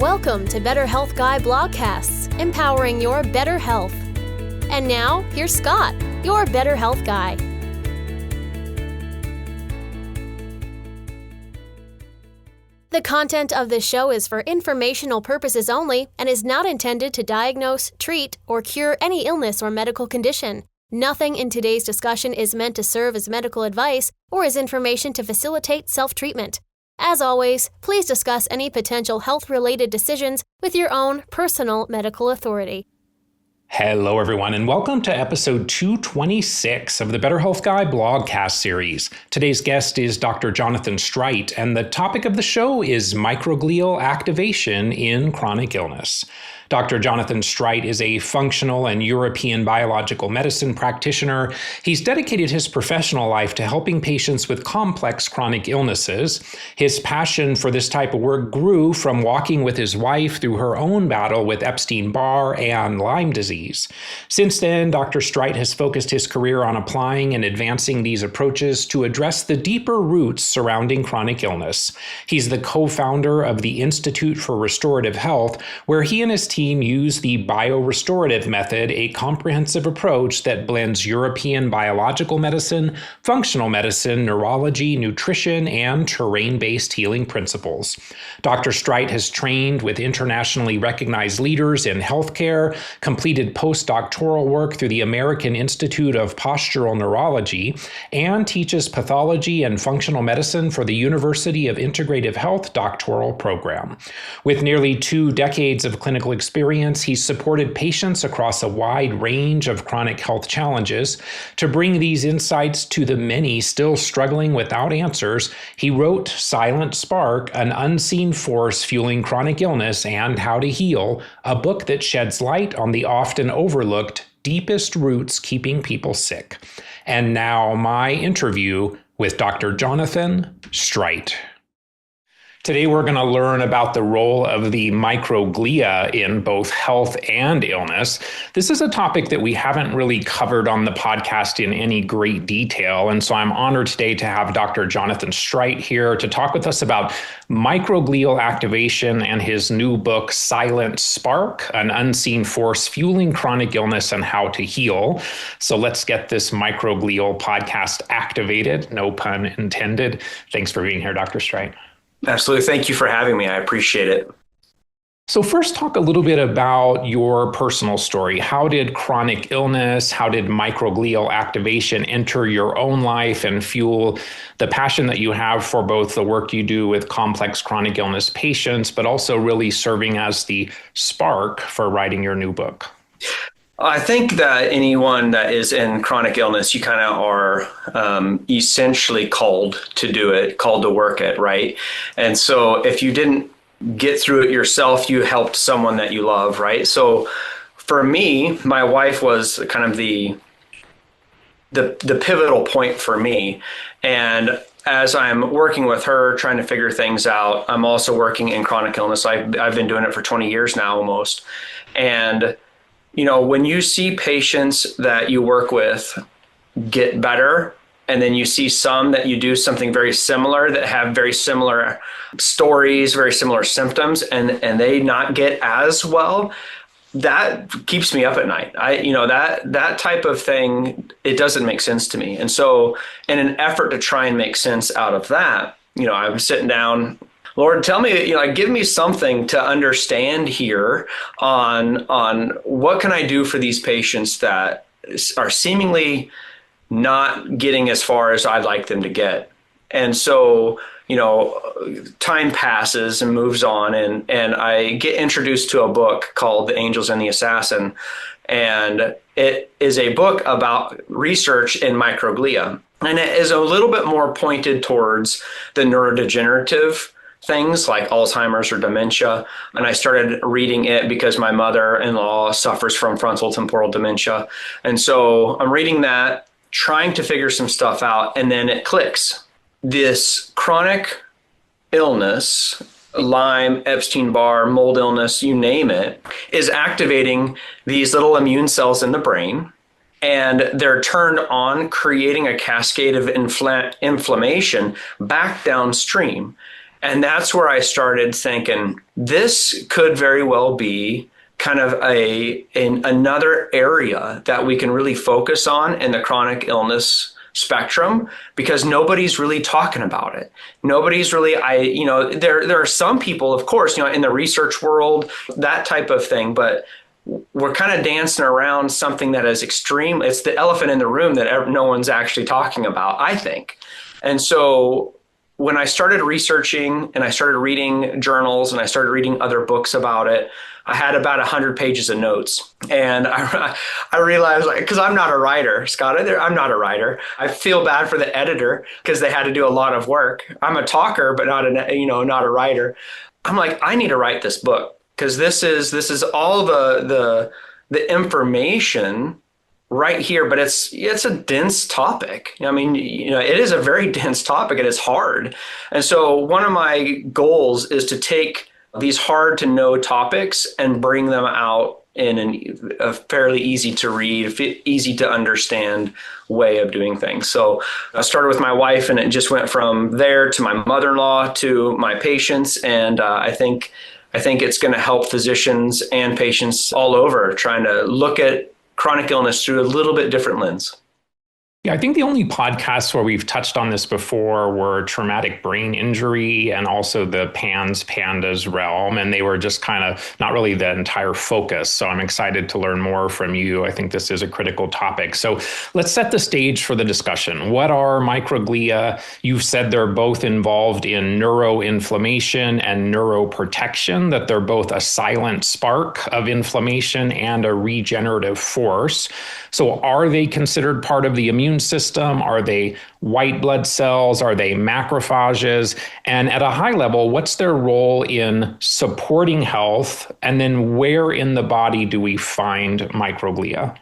Welcome to Better Health Guy Blogcasts, empowering your better health. And now, here's Scott, your Better Health Guy. The content of this show is for informational purposes only and is not intended to diagnose, treat, or cure any illness or medical condition. Nothing in today's discussion is meant to serve as medical advice or as information to facilitate self-treatment. As always, please discuss any potential health-related decisions with your own personal medical authority. Hello, everyone, and welcome to episode 226 of the Better Health Guy blogcast series. Today's guest is Dr. Jonathan Streit, and the topic of the show is microglial activation in chronic illness. Dr. Jonathan Streit is a functional and European biological medicine practitioner. He's dedicated his professional life to helping patients with complex chronic illnesses. His passion for this type of work grew from walking with his wife through her own battle with Epstein Barr and Lyme disease. Since then, Dr. Streit has focused his career on applying and advancing these approaches to address the deeper roots surrounding chronic illness. He's the co-founder of the Institute for Restorative Health, where he and his team use the BioRestorative Method, a comprehensive approach that blends European biological medicine, functional medicine, neurology, nutrition, and terrain-based healing principles. Dr. Streit has trained with internationally recognized leaders in healthcare, completed postdoctoral work through the American Institute of Postural Neurology, and teaches pathology and functional medicine for the University of Integrative Health doctoral program. With nearly 2 decades of clinical experience, he's supported patients across a wide range of chronic health challenges. To bring these insights to the many still struggling without answers, he wrote Silent Spark, An Unseen Force Fueling Chronic Illness and How to Heal, a book that sheds light on the often overlooked deepest roots keeping people sick. And now my interview with Dr. Jonathan Streit. Today, we're going to learn about the role of the microglia in both health and illness. This is a topic that we haven't really covered on the podcast in any great detail. And so I'm honored today to have Dr. Jonathan Streit here to talk with us about microglial activation and his new book, Silent Spark, An Unseen Force Fueling Chronic Illness and How to Heal. So let's get this microglial podcast activated. No pun intended. Thanks for being here, Dr. Streit. Absolutely. Thank you for having me. I appreciate it. So first, talk a little bit about your personal story. How did chronic illness, how did microglial activation enter your own life and fuel the passion that you have for both the work you do with complex chronic illness patients, but also really serving as the spark for writing your new book? I think that anyone that is in chronic illness, you kind of are essentially called to do it, called to work it, right? And so if you didn't get through it yourself, you helped someone that you love, right? So for me, my wife was kind of the pivotal point for me. And as I'm working with her, trying to figure things out, I'm also working in chronic illness. I've been doing it for 20 years now almost. And you know, when you see patients that you work with get better, and then you see some that you do something very similar that have very similar stories, very similar symptoms, and they not get as well, that keeps me up at night. That type of thing, it doesn't make sense to me. And so in an effort to try and make sense out of that, I was sitting down, Lord, tell me, give me something to understand here on what can I do for these patients that are seemingly not getting as far as I'd like them to get. And so, time passes and moves on, and I get introduced to a book called The Angels and the Assassin. And it is a book about research in microglia. And it is a little bit more pointed towards the neurodegenerative things like Alzheimer's or dementia. And I started reading it because my mother-in-law suffers from frontal temporal dementia. And so I'm reading that, trying to figure some stuff out, and then it clicks. This chronic illness, Lyme, Epstein Barr, mold illness, you name it, is activating these little immune cells in the brain. And they're turned on, creating a cascade of inflammation back downstream. And that's where I started thinking this could very well be kind of another area that we can really focus on in the chronic illness spectrum, because nobody's really talking about it. Nobody's really, there are some people, of course, in the research world, that type of thing, but we're kind of dancing around something that is extreme. It's the elephant in the room that no one's actually talking about, I think. And so when I started researching and I started reading journals and I started reading other books about it, I had about 100 pages of notes. And I realized, because I'm not a writer, Scott, I'm not a writer. I feel bad for the editor because they had to do a lot of work. I'm a talker, but not a writer. I'm like, I need to write this book because this is all the information right here, but it's a dense topic. I mean, it is a very dense topic and it's hard. And so one of my goals is to take these hard to know topics and bring them out in a fairly easy to read, easy to understand way of doing things. So I started with my wife, and it just went from there to my mother-in-law to my patients. And I think it's going to help physicians and patients all over trying to look at chronic illness through a little bit different lens. Yeah, I think the only podcasts where we've touched on this before were traumatic brain injury and also the PANDAS realm, and they were just kind of not really the entire focus. So I'm excited to learn more from you. I think this is a critical topic. So let's set the stage for the discussion. What are microglia? You've said they're both involved in neuroinflammation and neuroprotection, that they're both a silent spark of inflammation and a regenerative force. So are they considered part of the immune system? Are they white blood cells? Are they macrophages? And at a high level, what's their role in supporting health? And then where in the body do we find microglia?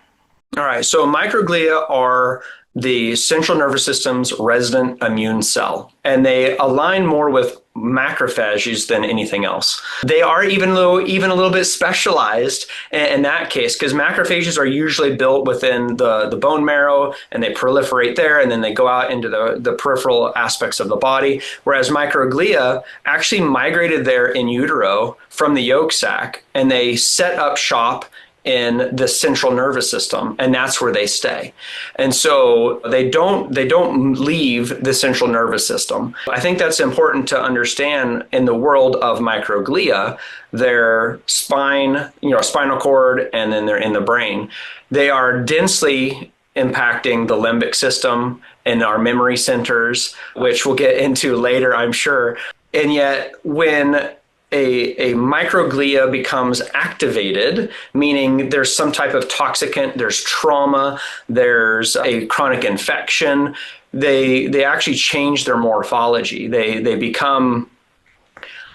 All right. So microglia are the central nervous system's resident immune cell, and they align more with macrophages than anything else. They are even a little bit specialized in that case, because macrophages are usually built within the bone marrow and they proliferate there, and then they go out into the peripheral aspects of the body, whereas microglia actually migrated there in utero from the yolk sac, and they set up shop in the central nervous system, and that's where they stay. And so they don't leave the central nervous system. I think that's important to understand in the world of microglia. Their spinal cord, and then they're in the brain. They are densely impacting the limbic system and our memory centers, which we'll get into later, I'm sure. And yet when a microglia becomes activated, meaning there's some type of toxicant, there's trauma, there's a chronic infection, they actually change their morphology. They become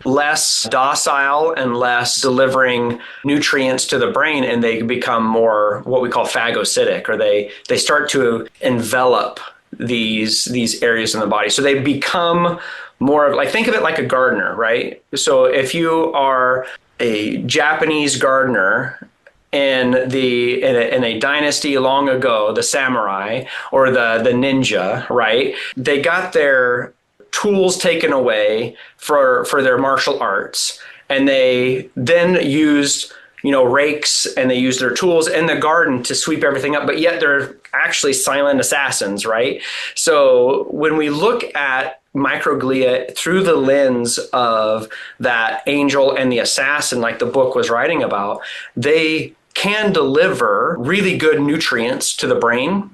less docile and less delivering nutrients to the brain, and they become more what we call phagocytic, or they start to envelop these areas in the body. So they become more of, like, think of it like a gardener, right? So if you are a Japanese gardener in a dynasty long ago, the samurai or the ninja, right? They got their tools taken away for their martial arts, and they then used rakes, and they use their tools in the garden to sweep everything up, but yet they're actually silent assassins, right? So when we look at microglia through the lens of that angel and the assassin, like the book was writing about, they can deliver really good nutrients to the brain,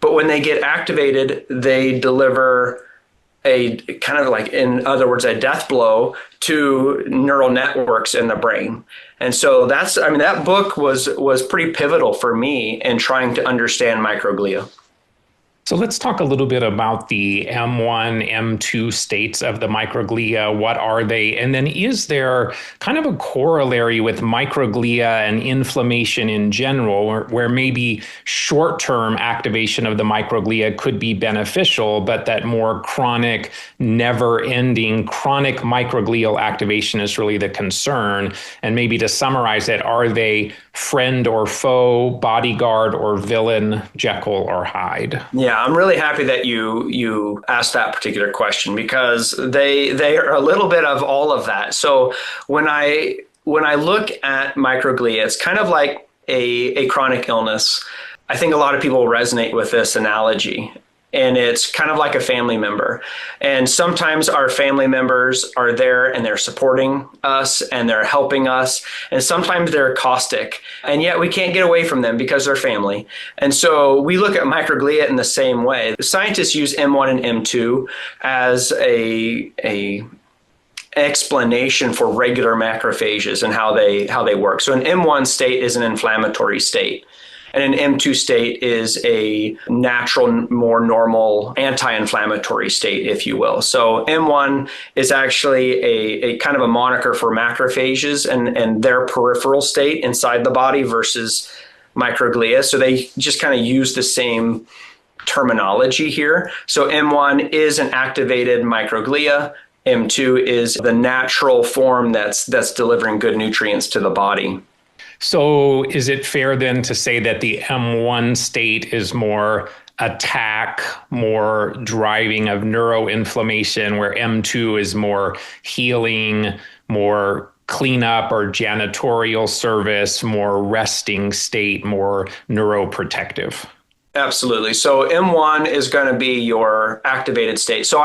but when they get activated, they deliver a kind of, like, in other words, a death blow to neural networks in the brain. And so that book was pretty pivotal for me in trying to understand microglia. So let's talk a little bit about the M1, M2 states of the microglia. What are they? And then is there kind of a corollary with microglia and inflammation in general, where maybe short-term activation of the microglia could be beneficial, but that more chronic, never-ending chronic microglial activation is really the concern? And maybe to summarize it, are they friend or foe, bodyguard or villain, Jekyll or Hyde? Yeah, Yeah, I'm really happy that you asked that particular question because they are a little bit of all of that. So when I look at microglia, it's kind of like a chronic illness. I think a lot of people resonate with this analogy. And it's kind of like a family member. And sometimes our family members are there and they're supporting us and they're helping us. And sometimes they're caustic. And yet we can't get away from them because they're family. And so we look at microglia in the same way. The scientists use M1 and M2 as a explanation for regular macrophages and how they work. So an M1 state is an inflammatory state. And an M2 state is a natural, more normal anti-inflammatory state, if you will. So M1 is actually a kind of a moniker for macrophages and their peripheral state inside the body versus microglia. So they just kind of use the same terminology here. So M1 is an activated microglia. M2 is the natural form that's delivering good nutrients to the body. So is it fair then to say that the M1 state is more attack, more driving of neuroinflammation, where M2 is more healing, more cleanup or janitorial service, more resting state, more neuroprotective? Absolutely. So M1 is going to be your activated state. So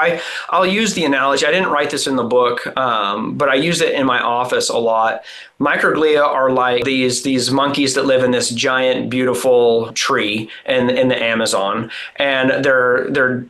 I'll use the analogy. I didn't write this in the book, but I use it in my office a lot. Microglia are like these monkeys that live in this giant, beautiful tree in the Amazon, and they're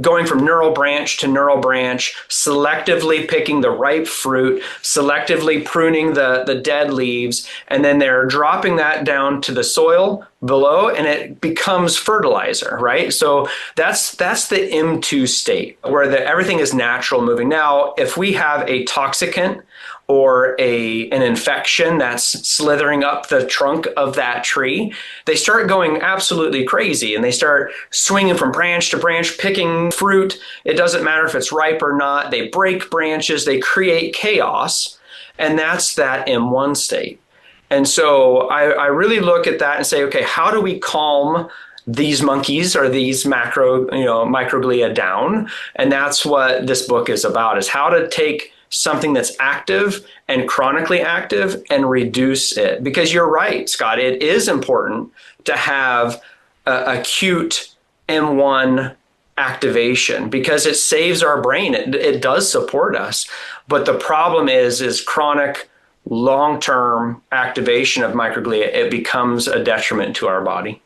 going from neural branch to neural branch, selectively picking the ripe fruit, selectively pruning the dead leaves, and then they're dropping that down to the soil below, and it becomes fertilizer, right? So that's the M2 state, where everything is natural moving. Now, if we have a toxicant or an infection that's slithering up the trunk of that tree, they start going absolutely crazy and they start swinging from branch to branch, picking fruit. It doesn't matter if it's ripe or not. They break branches, they create chaos, and that's that M1 state. And so I really look at that and say, okay, how do we calm these monkeys or these microglia down? And that's what this book is about, is how to take something that's active and chronically active and reduce it. Because you're right, Scott, it is important to have acute M1 activation because it saves our brain. It does support us. But the problem is chronic long-term activation of microglia. It becomes a detriment to our body.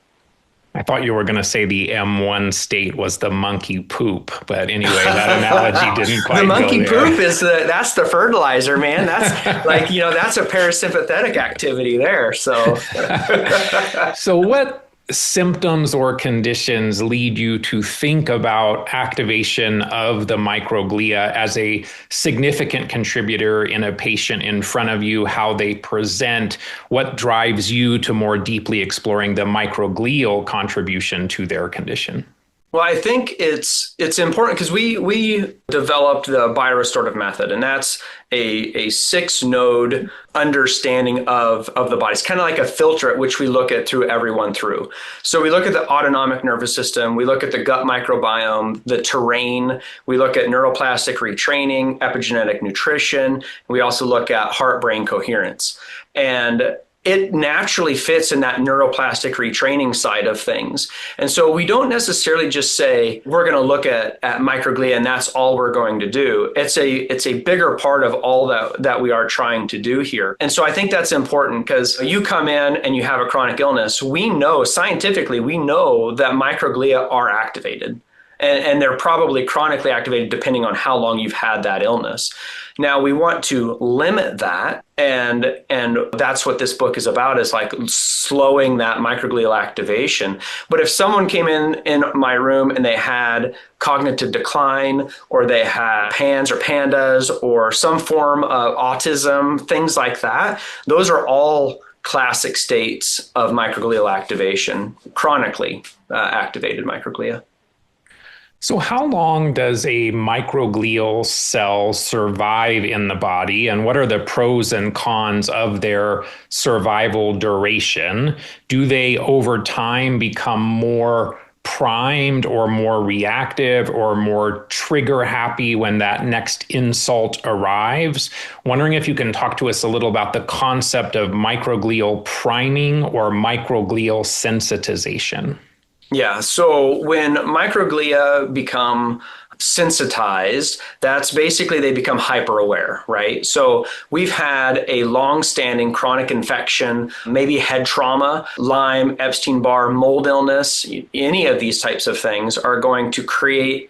I thought you were going to say the M1 state was the monkey poop, but anyway, that analogy didn't quite go there. The monkey poop that's the fertilizer, man. That's like, that's a parasympathetic activity there. So, so what symptoms or conditions lead you to think about activation of the microglia as a significant contributor in a patient in front of you, how they present, what drives you to more deeply exploring the microglial contribution to their condition? Well, I think it's important because we developed the BioRestorative Method, and that's a 6-node understanding of the body. It's kind of like a filter at which we look at through everyone through. So we look at the autonomic nervous system, we look at the gut microbiome, the terrain, we look at neuroplastic retraining, epigenetic nutrition, we also look at heart-brain coherence. And it naturally fits in that neuroplastic retraining side of things. And so we don't necessarily just say, we're going to look at microglia and that's all we're going to do. It's a bigger part of all that we are trying to do here. And so I think that's important because you come in and you have a chronic illness. We know, scientifically, we know that microglia are activated. And they're probably chronically activated depending on how long you've had that illness. Now, we want to limit that, and that's what this book is about, is like slowing that microglial activation. But if someone came in my room and they had cognitive decline, or they had PANS or PANDAS, or some form of autism, things like that, those are all classic states of microglial activation, chronically activated microglia. So how long does a microglial cell survive in the body, and what are the pros and cons of their survival duration? Do they over time become more primed or more reactive or more trigger happy when that next insult arrives. Wondering if you can talk to us a little about the concept of microglial priming or microglial sensitization. Yeah, so when microglia become sensitized, that's basically they become hyper aware, right? So we've had a long-standing chronic infection, maybe head trauma, Lyme, Epstein Barr, mold illness, any of these types of things are going to create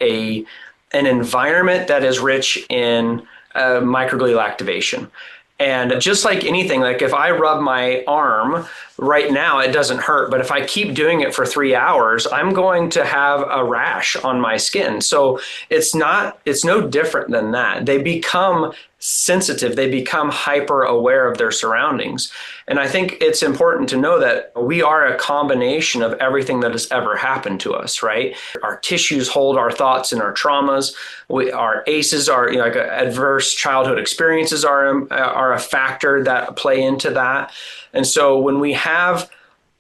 an environment that is rich in microglial activation. And just like anything, like if I rub my arm right now, it doesn't hurt. But if I keep doing it for 3 hours, I'm going to have a rash on my skin. So it's no different than that. They become sensitive. They become hyper aware of their surroundings. And I think it's important to know that we are a combination of everything that has ever happened to us, right? Our tissues hold our thoughts and our traumas. Our ACEs are, like adverse childhood experiences are a factor that play into that. And so when we have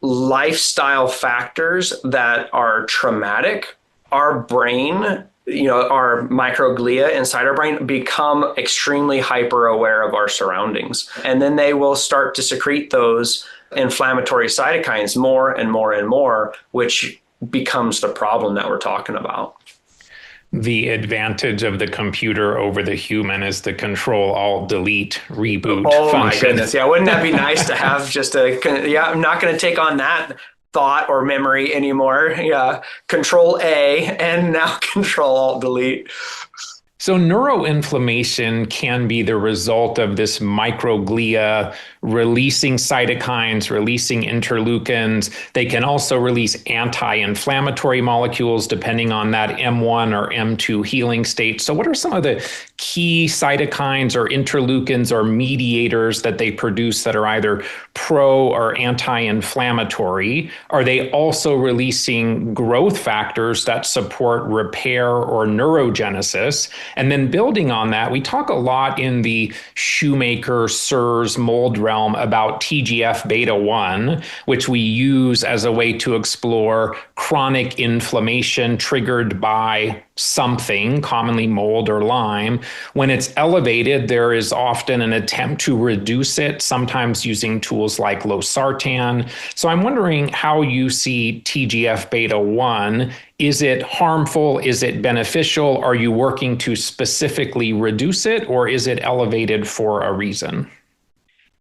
lifestyle factors that are traumatic, our brain, our microglia inside our brain become extremely hyper aware of our surroundings. And then they will start to secrete those inflammatory cytokines more and more and more, which becomes the problem that we're talking about. The advantage of the computer over the human is the Control-Alt-Delete reboot function. Oh my goodness. Yeah. Wouldn't that be nice to have just I'm not going to take on that thought or memory anymore. Yeah. Control A and now Control-Alt-Delete. So neuroinflammation can be the result of this microglia releasing cytokines, releasing interleukins. They can also release anti-inflammatory molecules depending on that M1 or M2 healing state. So what are some of the key cytokines or interleukins or mediators that they produce that are either pro or anti-inflammatory? Are they also releasing growth factors that support repair or neurogenesis? And then building on that, we talk a lot in the Shoemaker, SIRS, mold realm about TGF beta 1, which we use as a way to explore chronic inflammation triggered by something, commonly mold or Lyme. When it's elevated, there is often an attempt to reduce it, sometimes using tools like losartan. So I'm wondering how you see TGF beta 1. Is it harmful? Is it beneficial? Are you working to specifically reduce it, or is it elevated for a reason?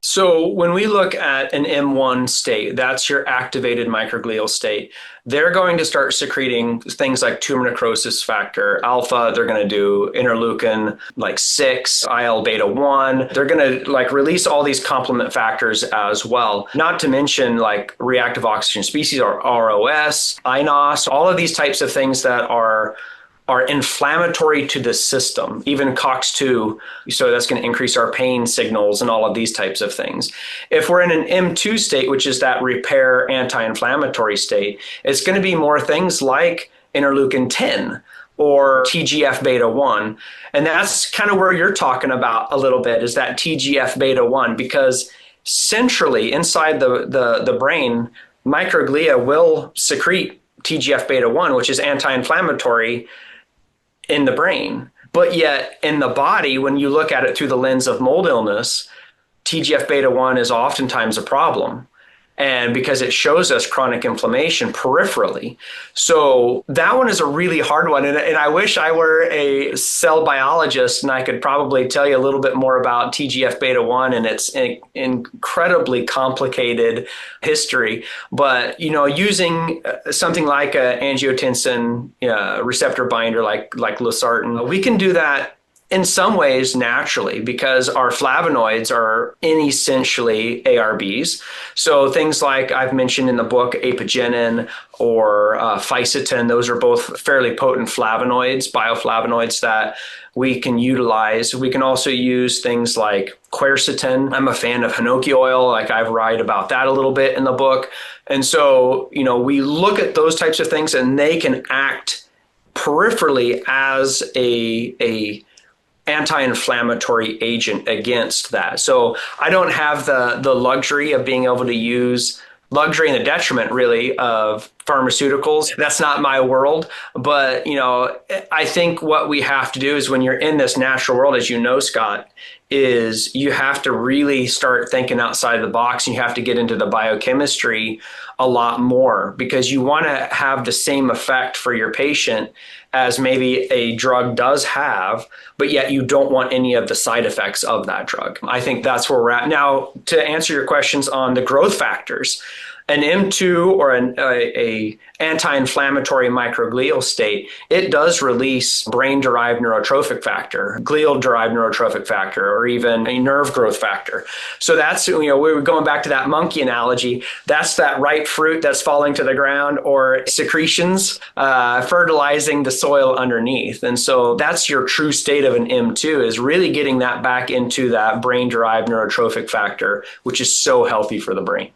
So when we look at an M1 state, that's your activated microglial state, they're going to start secreting things like tumor necrosis factor alpha. They're going to do interleukin like 6, IL beta 1. They're going to release all these complement factors as well. Not to mention like reactive oxygen species or ROS, INOS, all of these types of things that are inflammatory to the system, even COX-2. So that's going to increase our pain signals and all of these types of things. If we're in an M2 state, which is that repair anti-inflammatory state, it's going to be more things like interleukin 10 or TGF beta 1. And that's kind of where you're talking about a little bit, is that TGF beta 1, because centrally inside the brain, microglia will secrete TGF beta 1, which is anti-inflammatory in the brain. But yet in the body, when you look at it through the lens of mold illness, TGF beta 1 is oftentimes a problem. And because it shows us chronic inflammation peripherally. So that one is a really hard one. And I wish I were a cell biologist and I could probably tell you a little bit more about TGF beta 1 and its incredibly complicated history. But, using something like an angiotensin receptor binder like losartan, we can do that in some ways naturally, because our flavonoids are essentially ARBs. So things like I've mentioned in the book, apigenin or fisetin, those are both fairly potent flavonoids, bioflavonoids that we can utilize. We can also use things like quercetin. I'm a fan of hinoki oil. Like I write about that a little bit in the book. And so, we look at those types of things and they can act peripherally as a anti-inflammatory agent against that. So I don't have the luxury of being able to use luxury and the detriment really of pharmaceuticals. That's not my world, but I think what we have to do is when you're in this natural world, as you know, Scott, is you have to really start thinking outside of the box, and you have to get into the biochemistry a lot more, because you want to have the same effect for your patient as maybe a drug does have, but yet you don't want any of the side effects of that drug. I think that's where we're at. Now, to answer your questions on the growth factors, an M2 or a anti-inflammatory microglial state, it does release brain-derived neurotrophic factor, glial-derived neurotrophic factor, or even a nerve growth factor. So that's, we were going back to that monkey analogy. That's that ripe fruit that's falling to the ground, or secretions fertilizing the soil underneath. And so that's your true state of an M2, is really getting that back into that brain-derived neurotrophic factor, which is so healthy for the brain.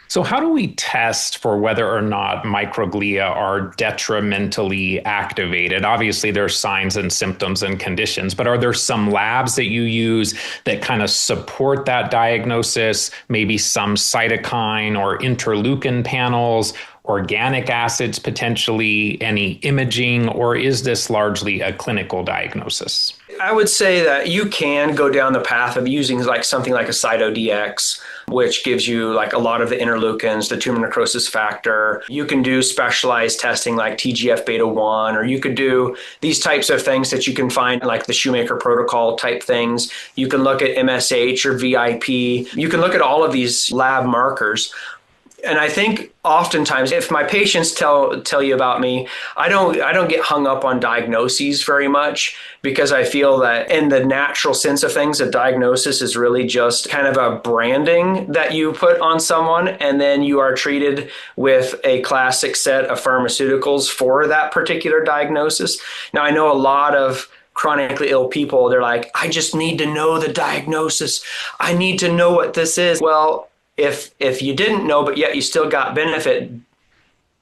So how do we test for whether or not microglia are detrimentally activated? Obviously, there's signs and symptoms and conditions, but are there some labs that you use that kind of support that diagnosis? Maybe some cytokine or interleukin panels, organic acids, potentially any imaging, or is this largely a clinical diagnosis? I would say that you can go down the path of using something like a CytoDX, which gives you a lot of the interleukins, the tumor necrosis factor. You can do specialized testing like TGF beta 1, or you could do these types of things that you can find like the Shoemaker protocol type things. You can look at MSH or VIP. You can look at all of these lab markers. And I think oftentimes, if my patients tell you about me, I don't get hung up on diagnoses very much, because I feel that in the natural sense of things, a diagnosis is really just kind of a branding that you put on someone, and then you are treated with a classic set of pharmaceuticals for that particular diagnosis. Now, I know a lot of chronically ill people, they're like, I just need to know the diagnosis. I need to know what this is. Well, if you didn't know, but yet you still got benefit,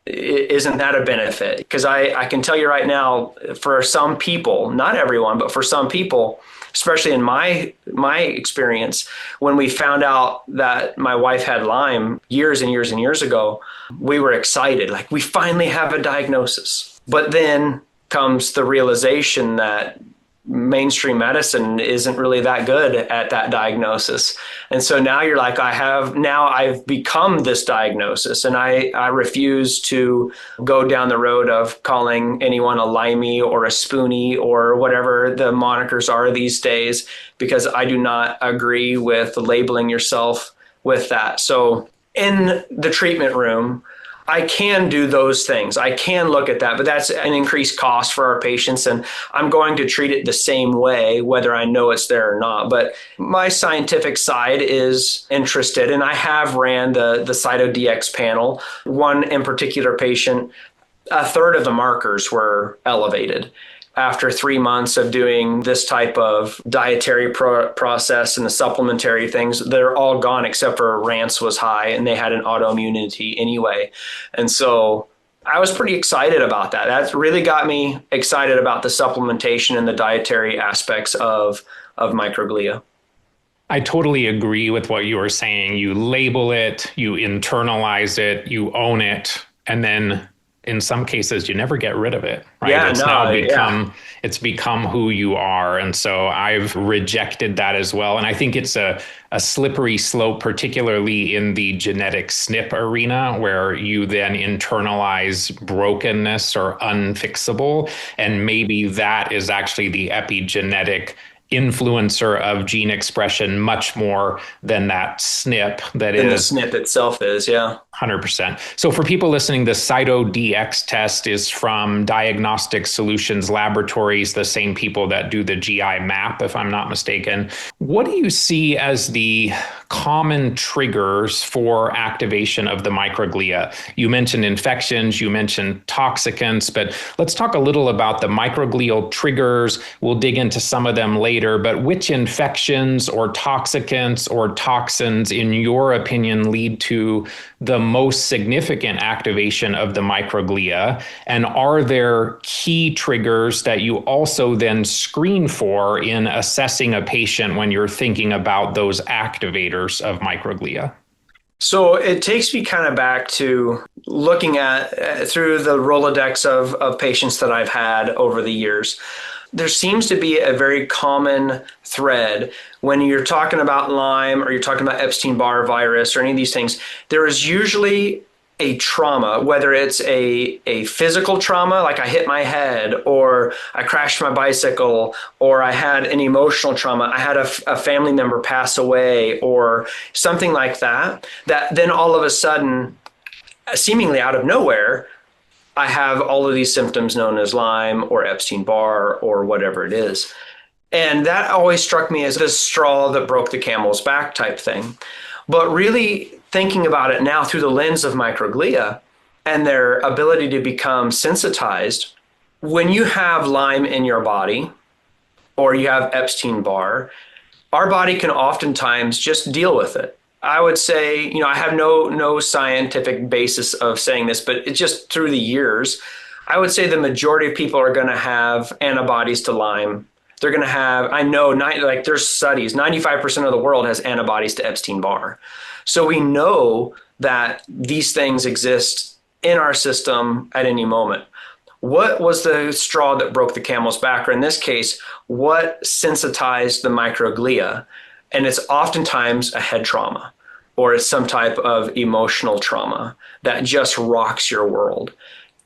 isn't that a benefit? Because I can tell you right now, for some people, not everyone, but for some people, especially in my experience, when we found out that my wife had Lyme years and years and years ago, we were excited. Like, we finally have a diagnosis. But then comes the realization that mainstream medicine isn't really that good at that diagnosis. And so now you're like, I've become this diagnosis, and I refuse to go down the road of calling anyone a limey or a spoonie or whatever the monikers are these days, because I do not agree with labeling yourself with that. So in the treatment room, I can do those things. I can look at that, but that's an increased cost for our patients, and I'm going to treat it the same way, whether I know it's there or not. But my scientific side is interested, and I have ran the CytoDX panel. One in particular patient, a third of the markers were elevated. After 3 months of doing this type of dietary process and the supplementary things, they're all gone except for RANS was high, and they had an autoimmunity anyway. And so I was pretty excited about that. That really got me excited about the supplementation and the dietary aspects of microglia. I totally agree with what you were saying. You label it, you internalize it, you own it, and then in some cases, you never get rid of it, right? Yeah, It's become who you are. And so I've rejected that as well. And I think it's a slippery slope, particularly in the genetic SNP arena, where you then internalize brokenness or unfixable. And maybe that is actually the epigenetic influencer of gene expression much more than that SNP that than is. The SNP itself is, yeah. 100%. So for people listening, the CytoDX test is from Diagnostic Solutions Laboratories, the same people that do the GI map, if I'm not mistaken. What do you see as the common triggers for activation of the microglia? You mentioned infections, you mentioned toxicants, but let's talk a little about the microglial triggers. We'll dig into some of them later, but which infections or toxicants or toxins, in your opinion, lead to the most significant activation of the microglia? And are there key triggers that you also then screen for in assessing a patient when you're thinking about those activators of microglia? So it takes me kind of back to looking at through the Rolodex of patients that I've had over the years. There seems to be a very common thread when you're talking about Lyme or you're talking about Epstein Barr virus or any of these things. There is usually a trauma, whether it's a physical trauma, like I hit my head or I crashed my bicycle, or I had an emotional trauma, I had a family member pass away or something like that, that then all of a sudden, seemingly out of nowhere, I have all of these symptoms known as Lyme or Epstein Barr or whatever it is. And that always struck me as the straw that broke the camel's back type thing. But really thinking about it now through the lens of microglia and their ability to become sensitized, when you have Lyme in your body or you have Epstein Barr, our body can oftentimes just deal with it. I would say, I have no scientific basis of saying this, but it's just through the years, I would say the majority of people are going to have antibodies to Lyme. They're going to have, I know, there's studies, 95% of the world has antibodies to Epstein Barr. So we know that these things exist in our system at any moment. What was the straw that broke the camel's back? Or in this case, what sensitized the microglia? And it's oftentimes a head trauma or it's some type of emotional trauma that just rocks your world.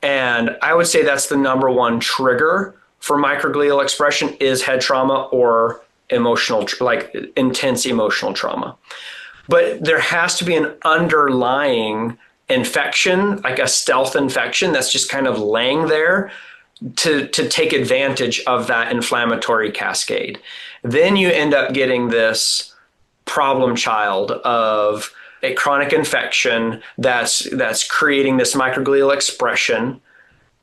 And I would say that's the number one trigger for microglial expression is head trauma or emotional, like intense emotional trauma. But there has to be an underlying infection, like a stealth infection that's just kind of laying there to take advantage of that inflammatory cascade. Then you end up getting this problem child of a chronic infection that's creating this microglial expression.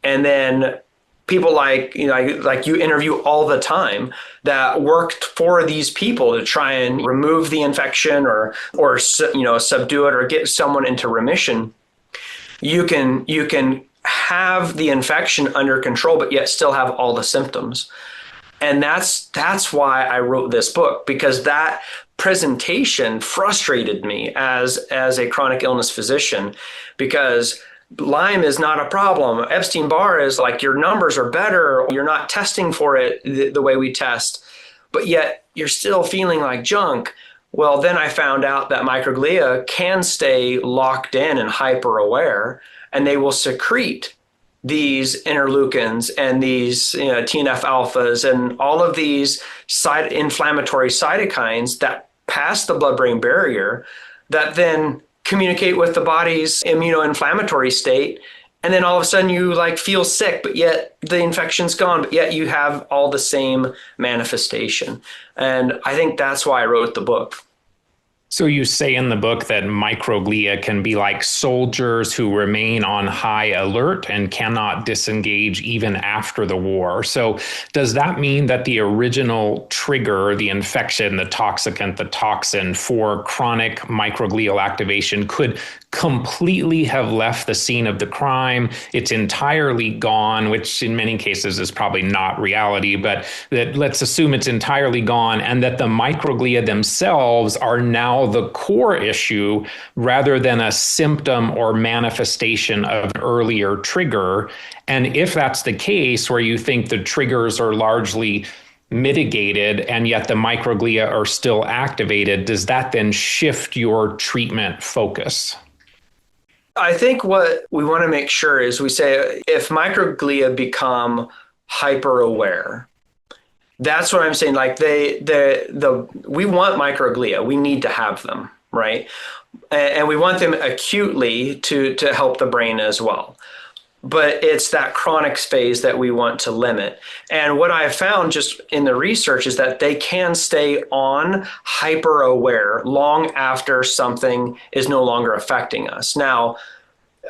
And then people like you interview all the time that worked for these people to try and remove the infection or subdue it or get someone into remission. You can have the infection under control, but yet still have all the symptoms. And that's why I wrote this book, because that presentation frustrated me as a chronic illness physician, because Lyme is not a problem. Epstein Barr is like your numbers are better. You're not testing for it the way we test, but yet you're still feeling like junk. Well, then I found out that microglia can stay locked in and hyper aware, and they will secrete these interleukins and these TNF alphas and all of these inflammatory cytokines that pass the blood-brain barrier that then communicate with the body's immunoinflammatory state. And then all of a sudden you feel sick, but yet the infection's gone, but yet you have all the same manifestation. And I think that's why I wrote the book. So you say in the book that microglia can be like soldiers who remain on high alert and cannot disengage even after the war. So does that mean that the original trigger, the infection, the toxicant, the toxin for chronic microglial activation could completely have left the scene of the crime? It's entirely gone, which in many cases is probably not reality, but that let's assume it's entirely gone and that the microglia themselves are now the core issue rather than a symptom or manifestation of an earlier trigger. And if that's the case, where you think the triggers are largely mitigated and yet the microglia are still activated, does that then shift your treatment focus? I think what we want to make sure is we say if microglia become hyper aware, that's what I'm saying. Like we want microglia. We need to have them, right? And we want them acutely to help the brain as well. But it's that chronic phase that we want to limit. And what I have found just in the research is that they can stay on hyper aware long after something is no longer affecting us. Now,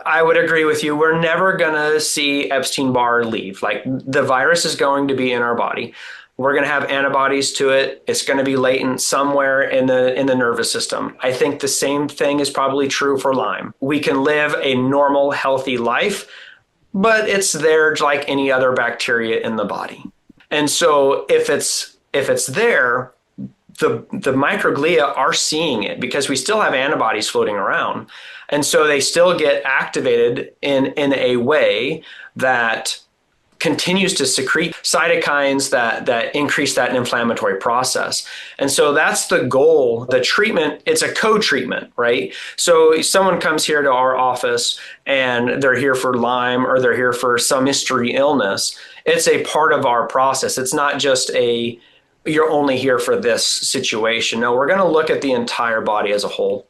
I would agree with you. We're never going to see Epstein Barr leave. Like the virus is going to be in our body. We're going to have antibodies to it. It's going to be latent somewhere in the nervous system. I think the same thing is probably true for Lyme. We can live a normal, healthy life, but it's there like any other bacteria in the body. And so if it's there, the microglia are seeing it because we still have antibodies floating around. And so they still get activated in a way that continues to secrete cytokines that increase that inflammatory process. And so that's the goal. The treatment, it's a co-treatment, right? So someone comes here to our office and they're here for Lyme or they're here for some mystery illness. It's a part of our process. It's not just you're only here for this situation. No, we're going to look at the entire body as a whole.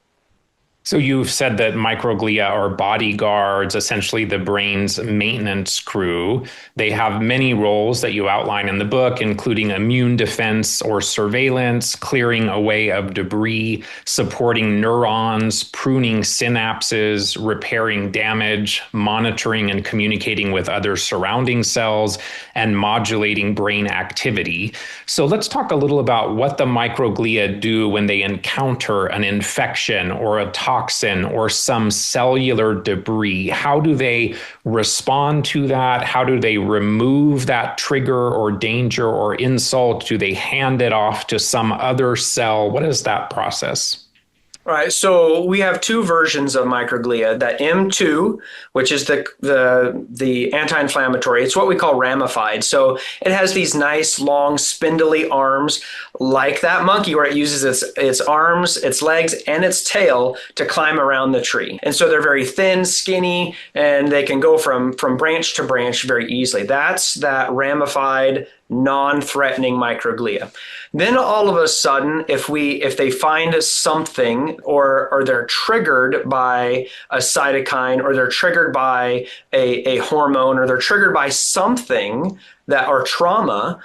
So you've said that microglia are bodyguards, essentially the brain's maintenance crew. They have many roles that you outline in the book, including immune defense or surveillance, clearing away of debris, supporting neurons, pruning synapses, repairing damage, monitoring and communicating with other surrounding cells, and modulating brain activity. So let's talk a little about what the microglia do when they encounter an infection or a toxin or some cellular debris. How do they respond to that? How do they remove that trigger or danger or insult? Do they hand it off to some other cell? What is that process? All right, so we have two versions of microglia. That M2, which is the anti-inflammatory, it's what we call ramified. So it has these nice, long, spindly arms, like that monkey, where it uses its arms, its legs, and its tail to climb around the tree. And so they're very thin, skinny, and they can go from branch to branch very easily. That's that ramified, non-threatening microglia. Then all of a sudden, if they find something or they're triggered by a cytokine or they're triggered by a hormone or they're triggered by something or trauma,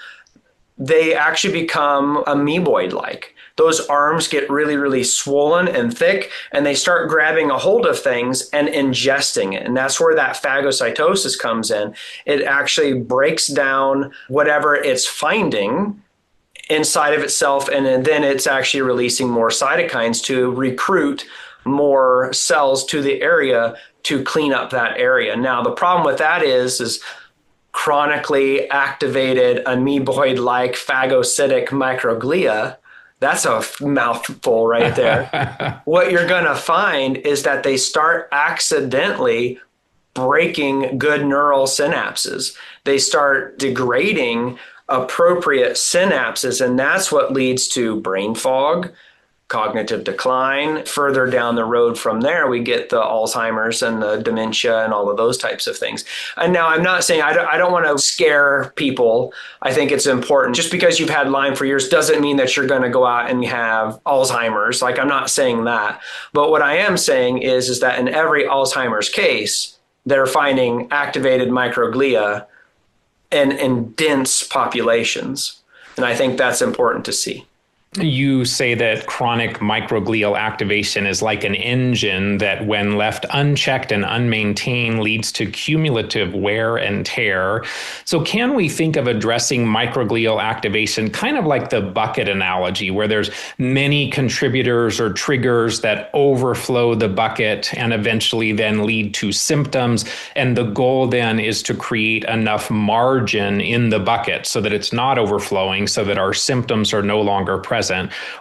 they actually become amoeboid-like. Those arms get really, really swollen and thick, and they start grabbing a hold of things and ingesting it. And that's where that phagocytosis comes in. It actually breaks down whatever it's finding inside of itself, and then it's actually releasing more cytokines to recruit more cells to the area to clean up that area. Now, the problem with that is chronically activated amoeboid-like phagocytic microglia. That's a mouthful right there. What you're going to find is that they start accidentally breaking good neural synapses. They start degrading appropriate synapses, and that's what leads to brain fog, cognitive decline. Further down the road from there, we get the Alzheimer's and the dementia and all of those types of things. And now I'm not saying, I don't want to scare people. I think it's important. Just because you've had Lyme for years doesn't mean that you're going to go out and have Alzheimer's. Like, I'm not saying that. But what I am saying is that in every Alzheimer's case, they're finding activated microglia in dense populations. And I think that's important to see. You say that chronic microglial activation is like an engine that, when left unchecked and unmaintained, leads to cumulative wear and tear. So can we think of addressing microglial activation kind of like the bucket analogy, where there's many contributors or triggers that overflow the bucket and eventually then lead to symptoms? And the goal then is to create enough margin in the bucket so that it's not overflowing, so that our symptoms are no longer present.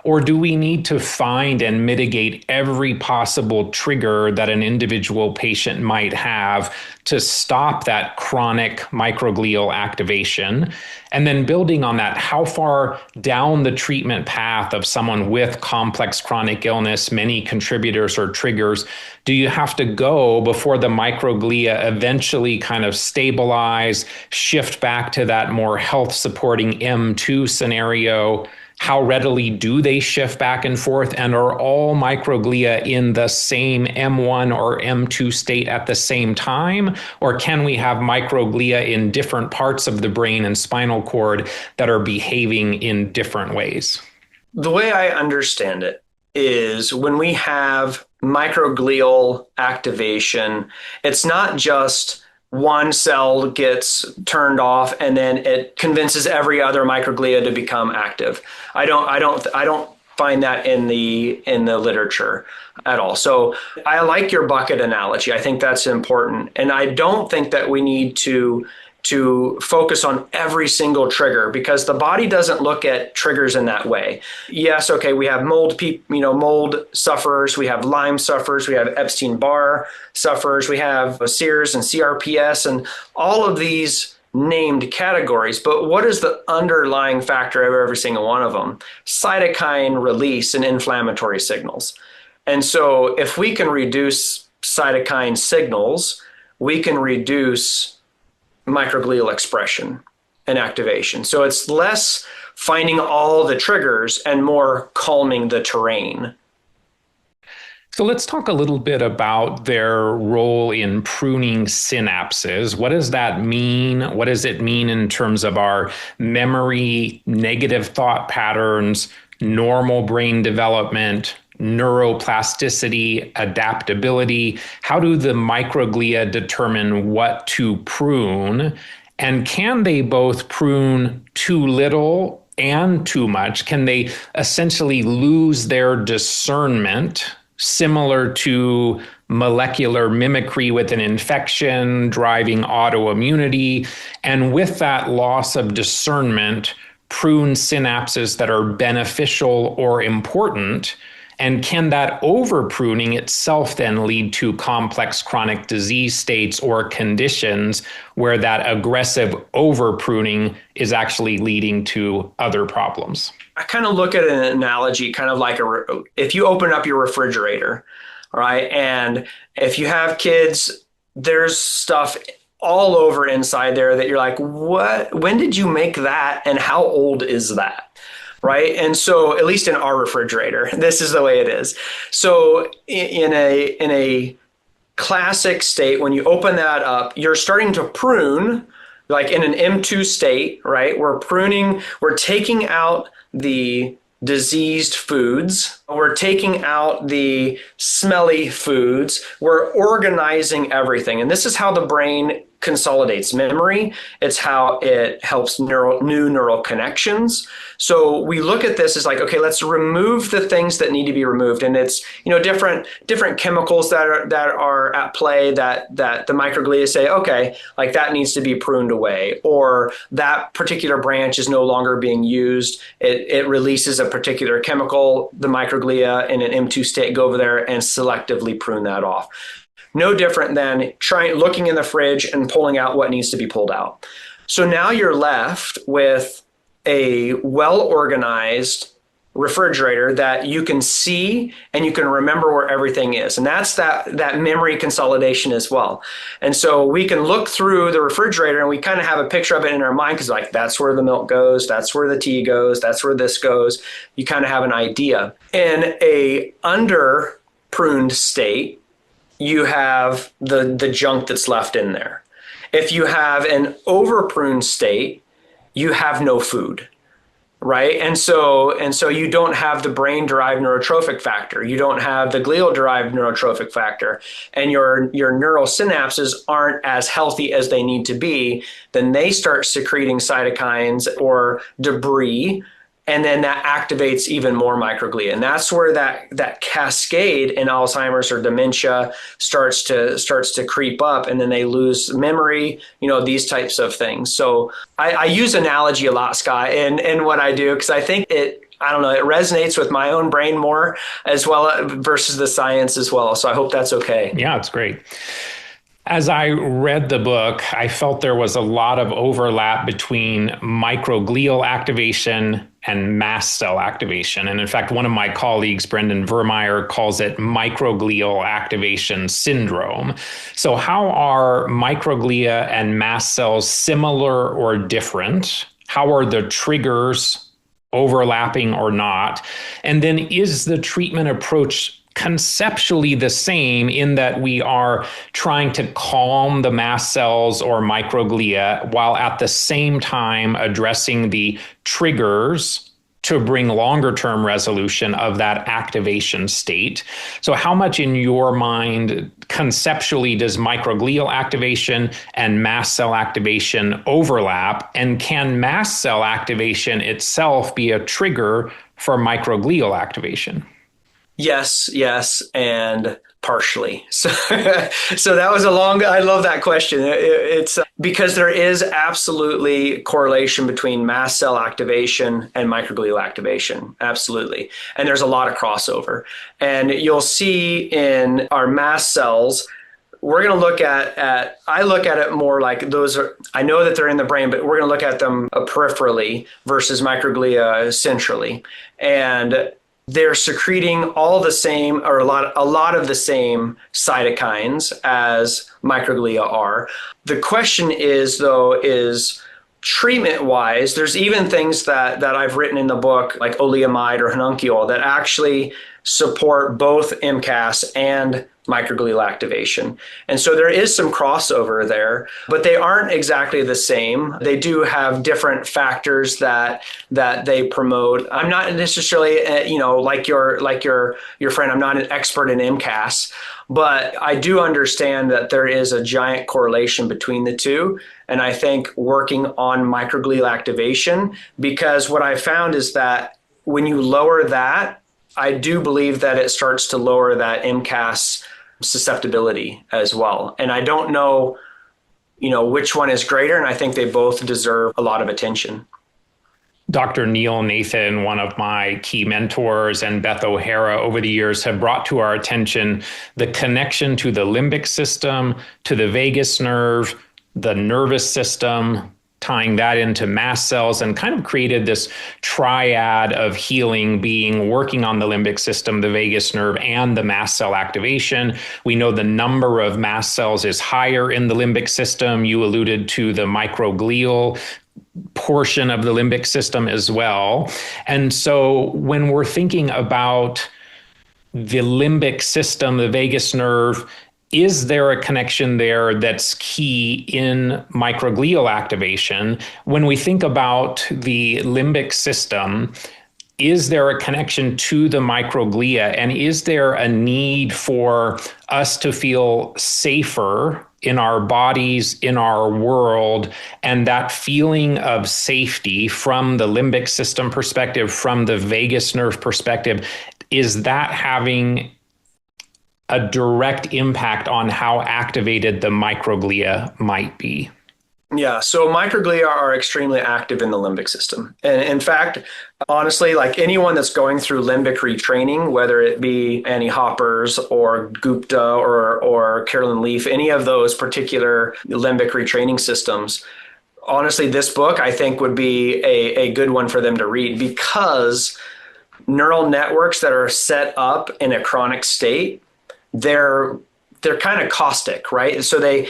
Or do we need to find and mitigate every possible trigger that an individual patient might have to stop that chronic microglial activation? And then building on that, how far down the treatment path of someone with complex chronic illness, many contributors or triggers, do you have to go before the microglia eventually kind of stabilize, shift back to that more health supporting M2 scenario? How readily do they shift back and forth? And are all microglia in the same M1 or M2 state at the same time? Or can we have microglia in different parts of the brain and spinal cord that are behaving in different ways? The way I understand it is, when we have microglial activation, it's not just one cell gets turned off and then it convinces every other microglia to become active. I don't find that in the literature at all. So I like your bucket analogy. I think that's important. And I don't think that we need to to focus on every single trigger, because the body doesn't look at triggers in that way. Yes, okay, we have mold sufferers, we have Lyme sufferers, we have Epstein Barr sufferers, we have SEERS and CRPS and all of these named categories. But what is the underlying factor of every single one of them? Cytokine release and inflammatory signals. And so if we can reduce cytokine signals, we can reduce microglial expression and activation. So it's less finding all the triggers and more calming the terrain. So let's talk a little bit about their role in pruning synapses. What does that mean? What does it mean in terms of our memory, negative thought patterns, normal brain development, neuroplasticity, adaptability? How do the microglia determine what to prune? And can they both prune too little and too much? Can they essentially lose their discernment, similar to molecular mimicry with an infection driving autoimmunity? And with that loss of discernment, prune synapses that are beneficial or important? And can that over-pruning itself then lead to complex chronic disease states or conditions where that aggressive over-pruning is actually leading to other problems? I kind of look at an analogy, kind of like if you open up your refrigerator, right? And if you have kids, there's stuff all over inside there that you're like, what? When did you make that? And how old is that? Right. And so at least in our refrigerator, this is the way it is. So in a classic state, when you open that up, you're starting to prune, like in an M2 state, right? We're pruning, we're taking out the diseased foods, we're taking out the smelly foods, we're organizing everything. And this is how the brain consolidates memory. It's how it helps new neural connections. So we look at this as like, okay, let's remove the things that need to be removed. And it's, different chemicals that are at play that the microglia say, okay, like that needs to be pruned away, or that particular branch is no longer being used. It releases a particular chemical. The microglia in an M2 state go over there and selectively prune that off. No different than looking in the fridge and pulling out what needs to be pulled out. So now you're left with a well-organized refrigerator that you can see and you can remember where everything is. And that's that memory consolidation as well. And so we can look through the refrigerator and we kind of have a picture of it in our mind, because like that's where the milk goes, that's where the tea goes, that's where this goes. You kind of have an idea. In a under pruned state, you have the junk that's left in there. If you have an over pruned state, you have no food, right? And so you don't have the brain derived neurotrophic factor. You don't have the glial derived neurotrophic factor, and your neural synapses aren't as healthy as they need to be. Then they start secreting cytokines or debris, and then that activates even more microglia. And that's where that cascade in Alzheimer's or dementia starts to creep up, and then they lose memory, these types of things. So I use analogy a lot, Scott, in what I do, because I think it resonates with my own brain more as well versus the science as well. So I hope that's okay. Yeah, it's great. As I read the book, I felt there was a lot of overlap between microglial activation and mast cell activation. And in fact, one of my colleagues, Brendan Vermeyer, calls it microglial activation syndrome. So how are microglia and mast cells similar or different? How are the triggers overlapping or not? And then is the treatment approach conceptually the same in that we are trying to calm the mast cells or microglia while at the same time addressing the triggers to bring longer term resolution of that activation state? So how much in your mind conceptually does microglial activation and mast cell activation overlap? And can mast cell activation itself be a trigger for microglial activation? Yes, yes, and partially. So, so that was a long, I love that question. It's because there is absolutely correlation between mast cell activation and microglial activation. Absolutely. And there's a lot of crossover. And you'll see in our mast cells, we're going to look at I look at it more like those are, I know that they're in the brain, but we're going to look at them peripherally versus microglia centrally. And they're secreting all the same or a lot of the same cytokines as microglia are. The question is though is treatment wise, there's even things that I've written in the book like oleamide or homunculus that actually support both MCAS and microglial activation. And so there is some crossover there, but they aren't exactly the same. They do have different factors that they promote. I'm not necessarily, like your friend, I'm not an expert in MCAS, but I do understand that there is a giant correlation between the two. And I think working on microglial activation, because what I found is that when you lower that, I do believe that it starts to lower that MCAS susceptibility as well. And I don't know, which one is greater. And I think they both deserve a lot of attention. Dr. Neil Nathan, one of my key mentors, and Beth O'Hara over the years have brought to our attention the connection to the limbic system, to the vagus nerve, the nervous system, tying that into mast cells, and kind of created this triad of healing being working on the limbic system, the vagus nerve, and the mast cell activation. We know the number of mast cells is higher in the limbic system. You alluded to the microglial portion of the limbic system as well. And so when we're thinking about the limbic system, the vagus nerve, is there a connection there that's key in microglial activation? When we think about the limbic system, is there a connection to the microglia? And is there a need for us to feel safer in our bodies, in our world, and that feeling of safety from the limbic system perspective, from the vagus nerve perspective, is that having a direct impact on how activated the microglia might be? Yeah, so microglia are extremely active in the limbic system. And in fact, honestly, like anyone that's going through limbic retraining, whether it be Annie Hoppers or Gupta or Carolyn Leaf, any of those particular limbic retraining systems, honestly, this book I think would be a good one for them to read, because neural networks that are set up in a chronic state, they're kind of caustic, right? So they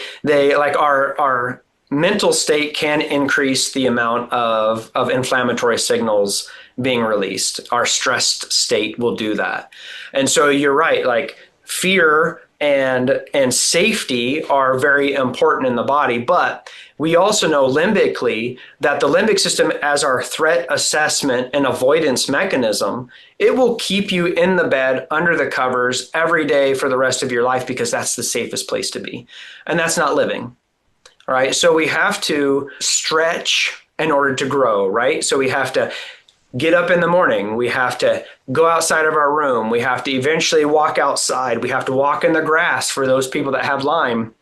like our mental state can increase the amount of inflammatory signals being released. Our stressed state will do that. And so you're right, like fear and safety are very important in the body, but we also know limbically that the limbic system, as our threat assessment and avoidance mechanism, it will keep you in the bed under the covers every day for the rest of your life, because that's the safest place to be. And that's not living. All right. So we have to stretch in order to grow, right? So we have to get up in the morning. We have to go outside of our room. We have to eventually walk outside. We have to walk in the grass for those people that have Lyme.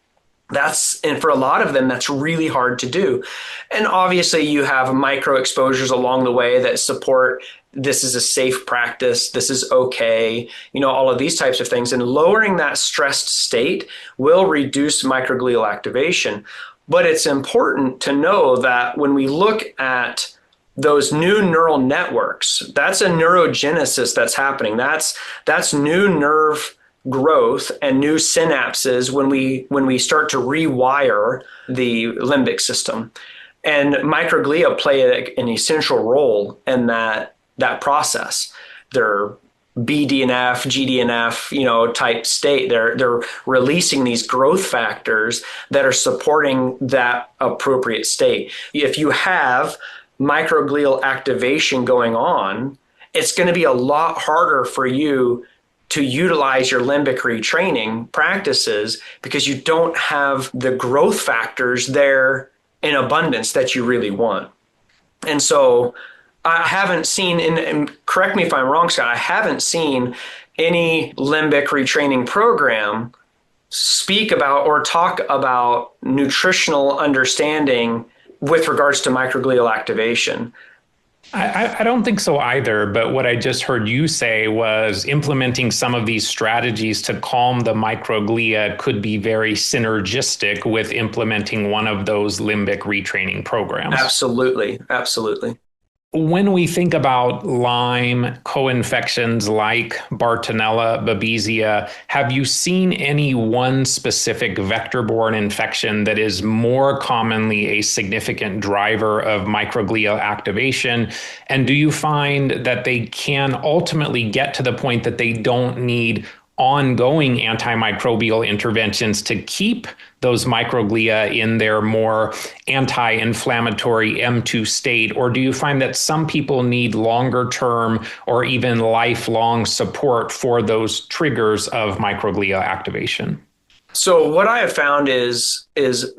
And for a lot of them, that's really hard to do. And obviously you have micro exposures along the way that support this is a safe practice, this is okay, all of these types of things. And lowering that stressed state will reduce microglial activation. But it's important to know that when we look at those new neural networks, that's a neurogenesis that's happening. That's new nerve growth and new synapses when we start to rewire the limbic system. And microglia play an essential role in that process. They're BDNF, GDNF, type state. They're releasing these growth factors that are supporting that appropriate state. If you have microglial activation going on, it's going to be a lot harder for you to utilize your limbic retraining practices, because you don't have the growth factors there in abundance that you really want. And so I haven't seen, and correct me if I'm wrong, Scott, I haven't seen any limbic retraining program speak about or talk about nutritional understanding with regards to microglial activation. I don't think so either, but what I just heard you say was implementing some of these strategies to calm the microglia could be very synergistic with implementing one of those limbic retraining programs. Absolutely. Absolutely. When we think about Lyme co-infections like Bartonella, Babesia, have you seen any one specific vector-borne infection that is more commonly a significant driver of microglial activation? And do you find that they can ultimately get to the point that they don't need ongoing antimicrobial interventions to keep those microglia in their more anti-inflammatory M2 state? Or do you find that some people need longer term or even lifelong support for those triggers of microglia activation? So what I have found is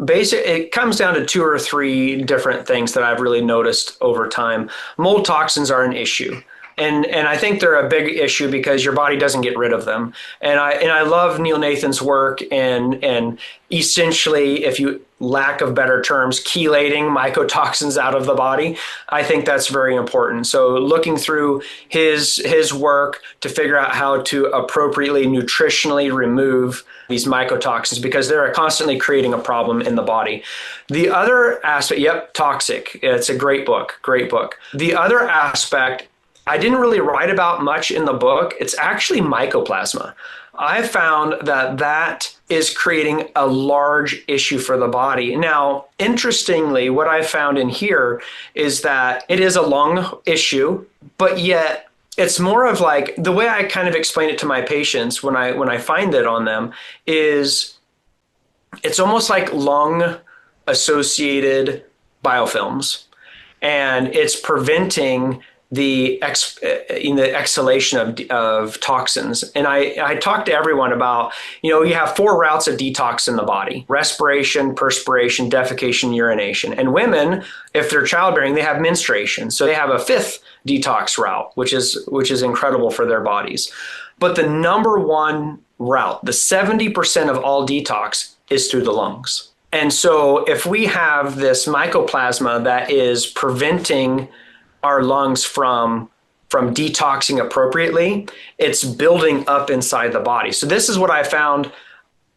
basic. It comes down to 2 or 3 different things that I've really noticed over time. Mold toxins are an issue. And I think they're a big issue because your body doesn't get rid of them. And I love Neil Nathan's work and essentially, if you lack of better terms, chelating mycotoxins out of the body. I think that's very important. So looking through his work to figure out how to appropriately nutritionally remove these mycotoxins because they're constantly creating a problem in the body. The other aspect, Toxic. It's a great book. The other aspect I didn't really write about much in the book. It's actually mycoplasma. I found that is creating a large issue for the body. Now, interestingly, what I found in here is that it is a lung issue, but yet it's more of like the way I kind of explain it to my patients when I find it on them is it's almost like lung associated biofilms, and it's preventing the exhalation of toxins. And I talk to everyone about, you have 4 routes of detox in the body: respiration, perspiration, defecation, urination. And women, if they're childbearing, they have menstruation. So they have a 5th detox route, which is incredible for their bodies. But the number one route, the 70% of all detox, is through the lungs. And so if we have this mycoplasma that is preventing our lungs from detoxing appropriately, it's building up inside the body. So this is what I found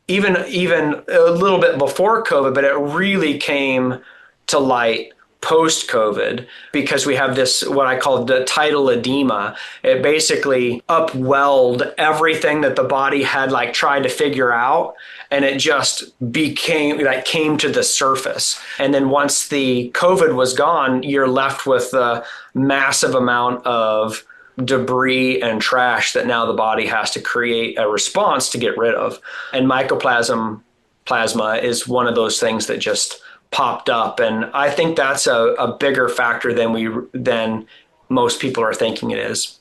even a little bit before COVID, but it really came to light post-COVID because we have this, what I call the tidal edema. It basically upwelled everything that the body had tried to figure out, and it just came to the surface. And then once the COVID was gone, you're left with a massive amount of debris and trash that now the body has to create a response to get rid of. And plasma is one of those things that just popped up. And I think that's a bigger factor than most people are thinking it is.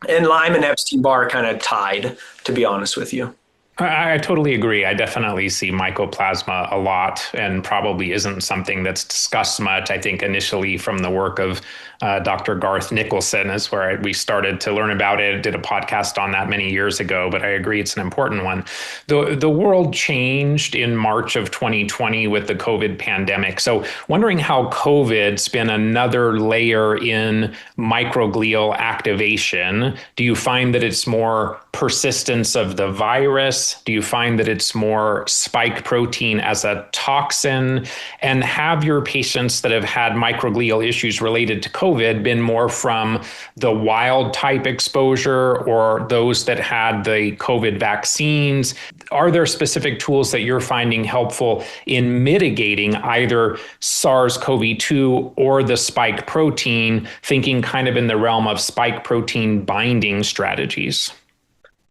And Lyme and Epstein Barr are kind of tied, to be honest with you. I totally agree. I definitely see mycoplasma a lot and probably isn't something that's discussed much. I think initially from the work of Dr. Garth Nicholson is where we started to learn about it, did a podcast on that many years ago, but I agree it's an important one. The world changed in March of 2020 with the COVID pandemic. So wondering how COVID's been another layer in microglial activation. Do you find that it's more persistence of the virus? Do you find that it's more spike protein as a toxin? And have your patients that have had microglial issues related to COVID been more from the wild type exposure or those that had the COVID vaccines? Are there specific tools that you're finding helpful in mitigating either SARS-CoV-2 or the spike protein, thinking kind of in the realm of spike protein binding strategies?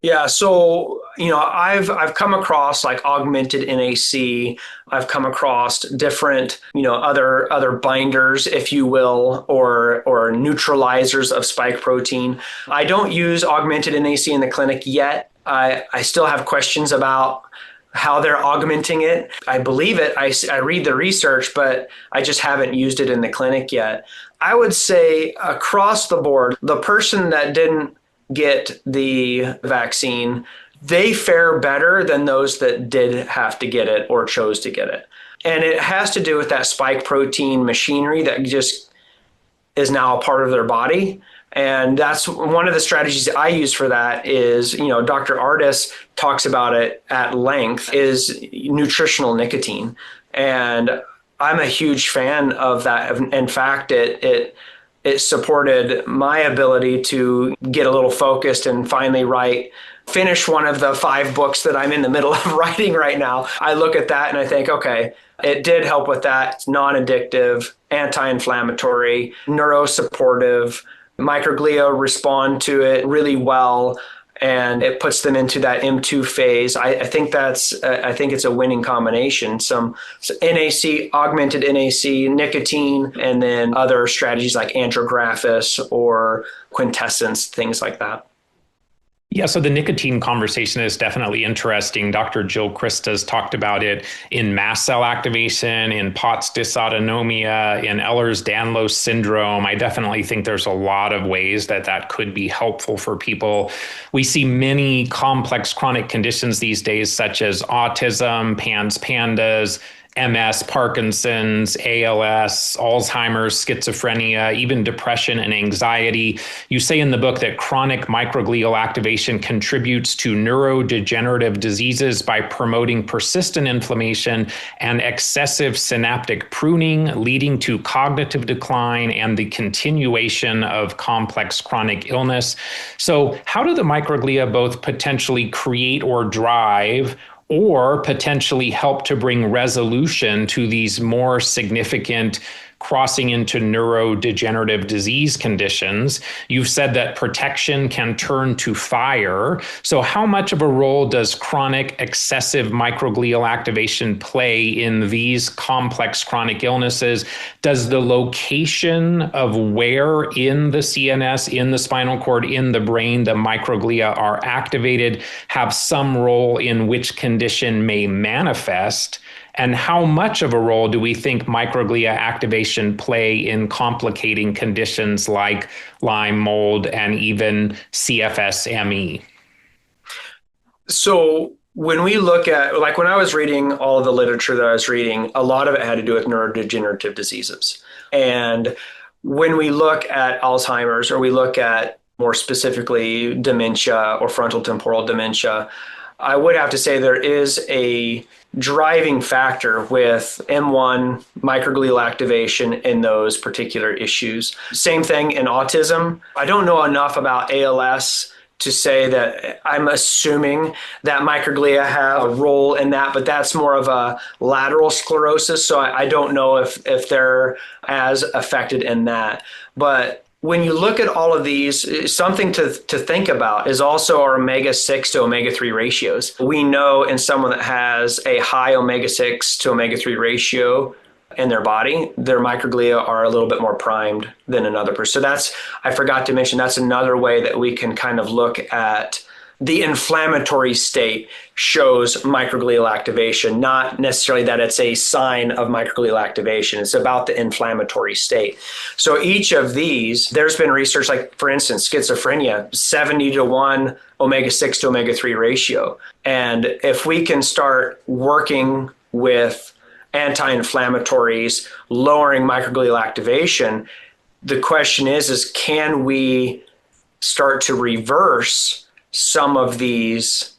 Yeah, so I've come across augmented NAC. I've come across different other binders, if you will, or neutralizers of spike protein. I don't use augmented NAC in the clinic yet. I still have questions about how they're augmenting it. I believe it. I read the research, but I just haven't used it in the clinic yet. I would say across the board, the person that didn't get the vaccine, they fare better than those that did have to get it or chose to get it. And it has to do with that spike protein machinery that just is now a part of their body. And that's one of the strategies I use for that is, Dr. Ardis talks about it at length, is nutritional nicotine. And I'm a huge fan of that. In fact, it supported my ability to get a little focused and finally finish one of the 5 books that I'm in the middle of writing right now. I look at that and I think, okay, it did help with that. It's non-addictive, anti-inflammatory, neurosupportive. Microglia respond to it really well, and it puts them into that M2 phase. I think it's a winning combination. Some NAC, augmented NAC, nicotine, and then other strategies like andrographis or quintessence, things like that. Yeah, so the nicotine conversation is definitely interesting. Dr. Jill Christa's talked about it in mast cell activation, in Pott's dysautonomia, in Ehlers-Danlos syndrome. I definitely think there's a lot of ways that could be helpful for people. We see many complex chronic conditions these days, such as autism, PANS-PANDAS, MS, Parkinson's, ALS, Alzheimer's, schizophrenia, even depression and anxiety. You say in the book that chronic microglial activation contributes to neurodegenerative diseases by promoting persistent inflammation and excessive synaptic pruning, leading to cognitive decline and the continuation of complex chronic illness. So how do the microglia both potentially create or drive or potentially help to bring resolution to these more significant crossing into neurodegenerative disease conditions? You've said that protection can turn to fire. So how much of a role does chronic excessive microglial activation play in these complex chronic illnesses? Does the location of where in the CNS, in the spinal cord, in the brain, the microglia are activated have some role in which condition may manifest? And how much of a role do we think microglia activation play in complicating conditions like Lyme, mold, and even CFS-ME? So when we look at, like when I was reading all of the literature that I was reading, a lot of it had to do with neurodegenerative diseases. And when we look at Alzheimer's, or we look at more specifically dementia or frontotemporal dementia, I would have to say there is a driving factor with M1 microglial activation in those particular issues. Same thing in autism. I don't know enough about ALS to say that. I'm assuming that microglia have a role in that, but that's more of a lateral sclerosis. So I don't know if they're as affected in that. But when you look at all of these, something to think about is also our omega-6 to omega-3 ratios. We know in someone that has a high omega-6 to omega-3 ratio in their body, their microglia are a little bit more primed than another person. So I forgot to mention, that's another way that we can kind of look at the inflammatory state shows microglial activation, not necessarily that it's a sign of microglial activation. It's about the inflammatory state. So each of these, there's been research, like for instance, schizophrenia, 70-1 omega-6 to omega-3 ratio. And if we can start working with anti-inflammatories, lowering microglial activation, the question is can we start to reverse some of these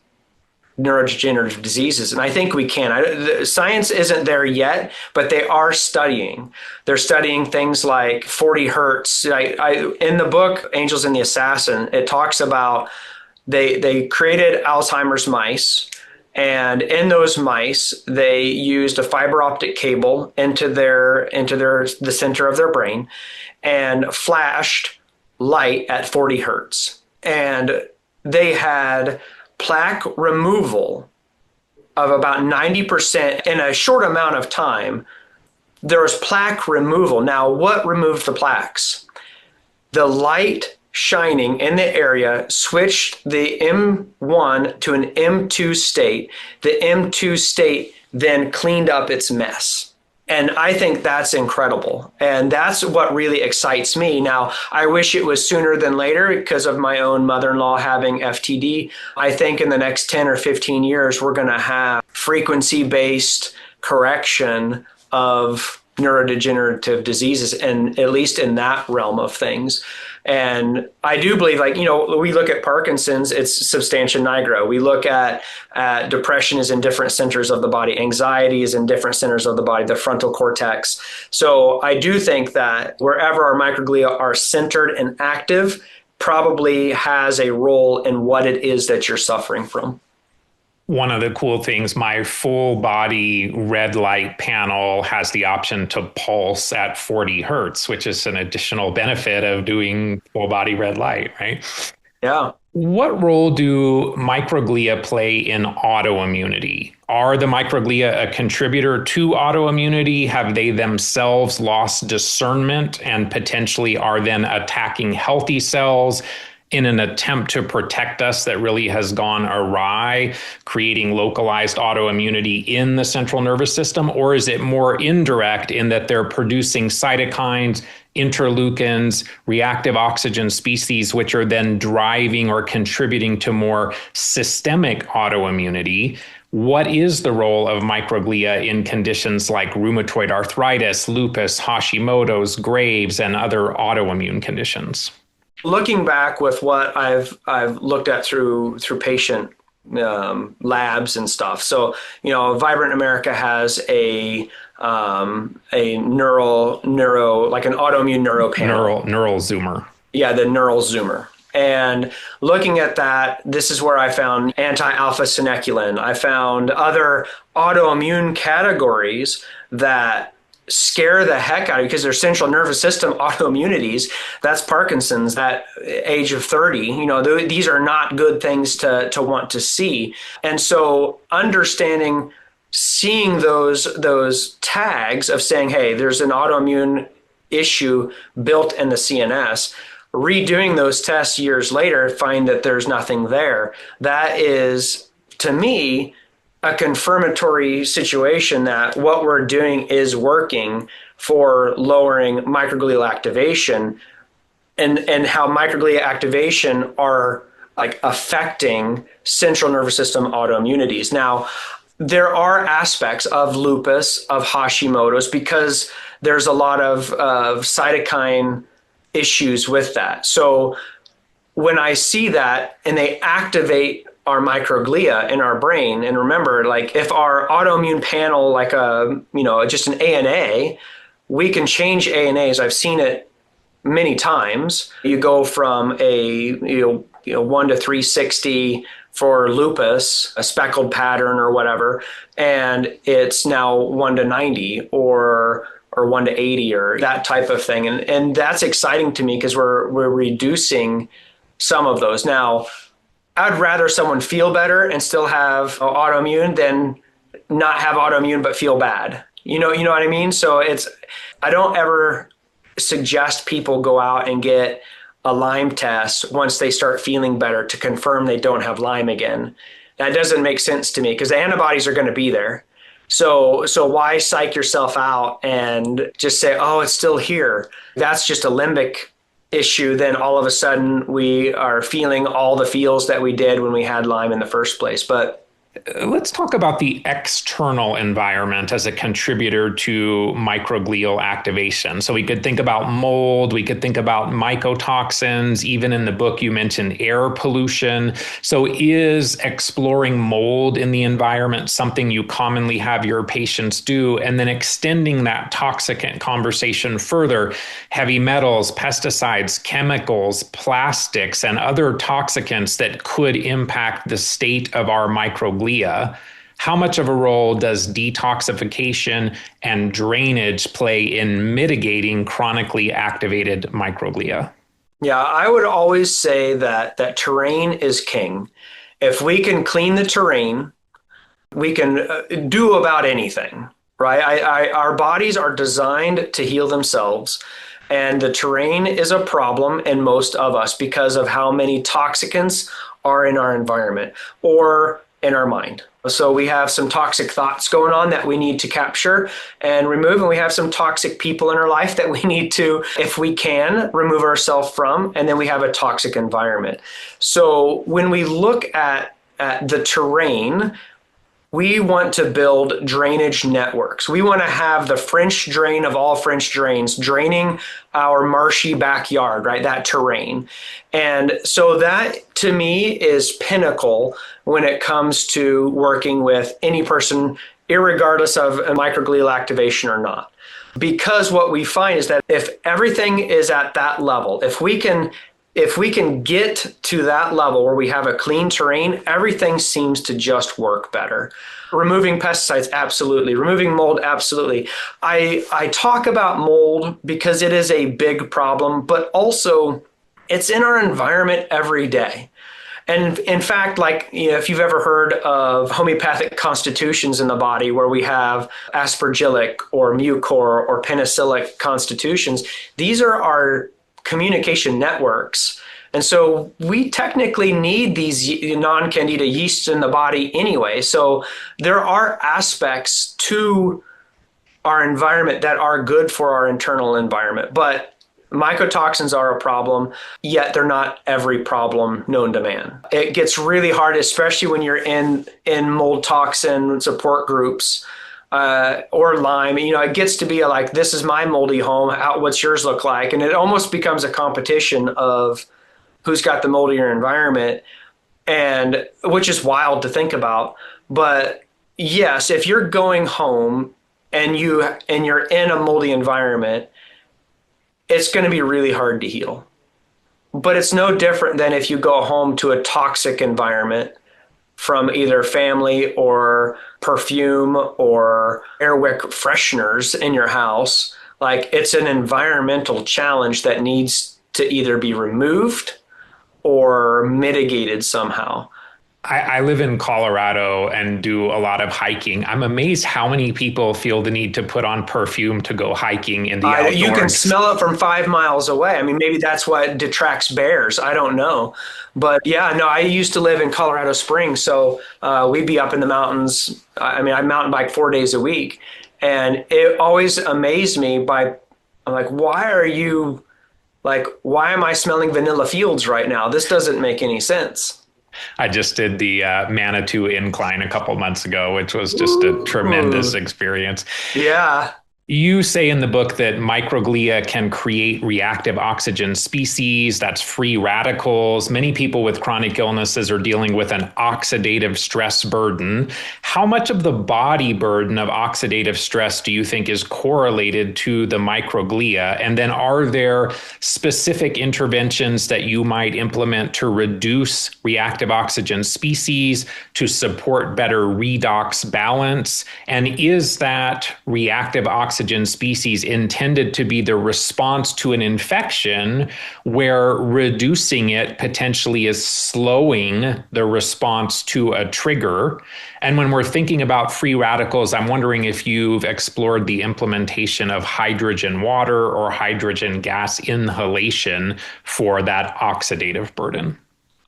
neurodegenerative diseases? And I think we can. Science isn't there yet, but they are studying. They're studying things like 40 hertz. In the book, Angels and the Assassin, it talks about they created Alzheimer's mice. And in those mice, they used a fiber optic cable into the center of their brain and flashed light at 40 hertz. And they had plaque removal of about 90% in a short amount of time. There was plaque removal. Now, what removed the plaques? The light shining in the area switched the M1 to an M2 state. The M2 state then cleaned up its mess. And I think that's incredible. And that's what really excites me. Now, I wish it was sooner than later because of my own mother-in-law having FTD. I think in the next 10 or 15 years, we're going to have frequency-based correction of neurodegenerative diseases, and at least in that realm of things. And I do believe, we look at Parkinson's, it's substantia nigra. We look at depression is in different centers of the body. Anxiety is in different centers of the body, the frontal cortex. So I do think that wherever our microglia are centered and active, probably has a role in what it is that you're suffering from. One of the cool things, my full body red light panel has the option to pulse at 40 hertz, which is an additional benefit of doing full body red light, right? Yeah. What role do microglia play in autoimmunity? Are the microglia a contributor to autoimmunity? Have they themselves lost discernment and potentially are then attacking healthy cells in an attempt to protect us that really has gone awry, creating localized autoimmunity in the central nervous system? Or is it more indirect in that they're producing cytokines, interleukins, reactive oxygen species, which are then driving or contributing to more systemic autoimmunity? What is the role of microglia in conditions like rheumatoid arthritis, lupus, Hashimoto's, Graves, and other autoimmune conditions? Looking back with what I've looked at through patient labs and stuff. So, Vibrant America has a neural like an autoimmune neuro panel. Neural zoomer. Yeah, the neural zoomer. And looking at that, this is where I found anti-alpha-synuclein. I found other autoimmune categories that scare the heck out of you because they're central nervous system autoimmunities. That's Parkinson's at age of 30. These are not good things to want to see. And so seeing those tags of saying, hey, there's an autoimmune issue built in the CNS, redoing those tests years later, find that there's nothing there. That is, to me, a confirmatory situation that what we're doing is working for lowering microglial activation and how microglia activation are like affecting central nervous system autoimmunities. Now, there are aspects of lupus, of Hashimoto's, because there's a lot of cytokine issues with that. So when I see that and they activate our microglia in our brain, and remember, like if our autoimmune panel, like just an ANA, we can change ANAs. I've seen it many times. You go from a 1 to 360 for lupus, a speckled pattern or whatever, and it's now 1 to 90 or 1 to 80 or that type of thing. And that's exciting to me because we're reducing some of those. Now, I'd rather someone feel better and still have autoimmune than not have autoimmune but feel bad. You know what I mean? So I don't ever suggest people go out and get a Lyme test once they start feeling better to confirm they don't have Lyme again. That doesn't make sense to me because the antibodies are going to be there. So why psych yourself out and just say, oh, it's still here? That's just a limbic issue. Then all of a sudden we are feeling all the feels that we did when we had Lyme in the first place. But let's talk about the external environment as a contributor to microglial activation. So we could think about mold, we could think about mycotoxins, even in the book you mentioned air pollution. So is exploring mold in the environment something you commonly have your patients do? And then extending that toxicant conversation further, heavy metals, pesticides, chemicals, plastics, and other toxicants that could impact the state of our microglia. How much of a role does detoxification and drainage play in mitigating chronically activated microglia? Yeah, I would always say that terrain is king. If we can clean the terrain, we can do about anything, right? Our bodies are designed to heal themselves. And the terrain is a problem in most of us because of how many toxicants are in our environment or in our mind. So we have some toxic thoughts going on that we need to capture and remove. And we have some toxic people in our life that we need to, if we can, remove ourselves from. And then we have a toxic environment. So when we look at the terrain, we want to build drainage networks. We want to have the French drain of all French drains draining our marshy backyard, right? That terrain. And so that to me is pinnacle when it comes to working with any person, irregardless of a microglial activation or not. Because what we find is that if everything is at that level, if we can get to that level where we have a clean terrain, everything seems to just work better. Removing pesticides, absolutely. Removing mold, absolutely. I talk about mold because it is a big problem, but also it's in our environment every day. And in fact, if you've ever heard of homeopathic constitutions in the body where we have aspergillic or mucor or penicillic constitutions, these are our communication networks. And so we technically need these non-candida yeasts in the body anyway. So there are aspects to our environment that are good for our internal environment. But mycotoxins are a problem, yet they're not every problem known to man. It gets really hard, especially when you're in mold toxin support groups. Or Lyme, it gets to be like, this is my moldy home. What's yours look like? And it almost becomes a competition of who's got the moldier environment, and which is wild to think about. But yes, if you're going home and you're in a moldy environment, it's going to be really hard to heal. But it's no different than if you go home to a toxic environment from either family or perfume or airwick fresheners in your house. Like, it's an environmental challenge that needs to either be removed or mitigated somehow. I live in Colorado and do a lot of hiking. I'm amazed how many people feel the need to put on perfume to go hiking in the outdoors. You can smell it from 5 miles away. I mean, maybe that's what detracts bears. I don't know. But yeah, no, I used to live in Colorado Springs. So we'd be up in the mountains. I mountain bike 4 days a week. And it always amazed me I'm like, why am I smelling vanilla fields right now? This doesn't make any sense. I just did the Manitou incline a couple months ago, which was just a tremendous experience. Yeah. You say in the book that microglia can create reactive oxygen species, that's free radicals. Many people with chronic illnesses are dealing with an oxidative stress burden. How much of the body burden of oxidative stress do you think is correlated to the microglia? And then are there specific interventions that you might implement to reduce reactive oxygen species, to support better redox balance? And is that reactive oxygen species intended to be the response to an infection, where reducing it potentially is slowing the response to a trigger? And when we're thinking about free radicals, I'm wondering if you've explored the implementation of hydrogen water or hydrogen gas inhalation for that oxidative burden.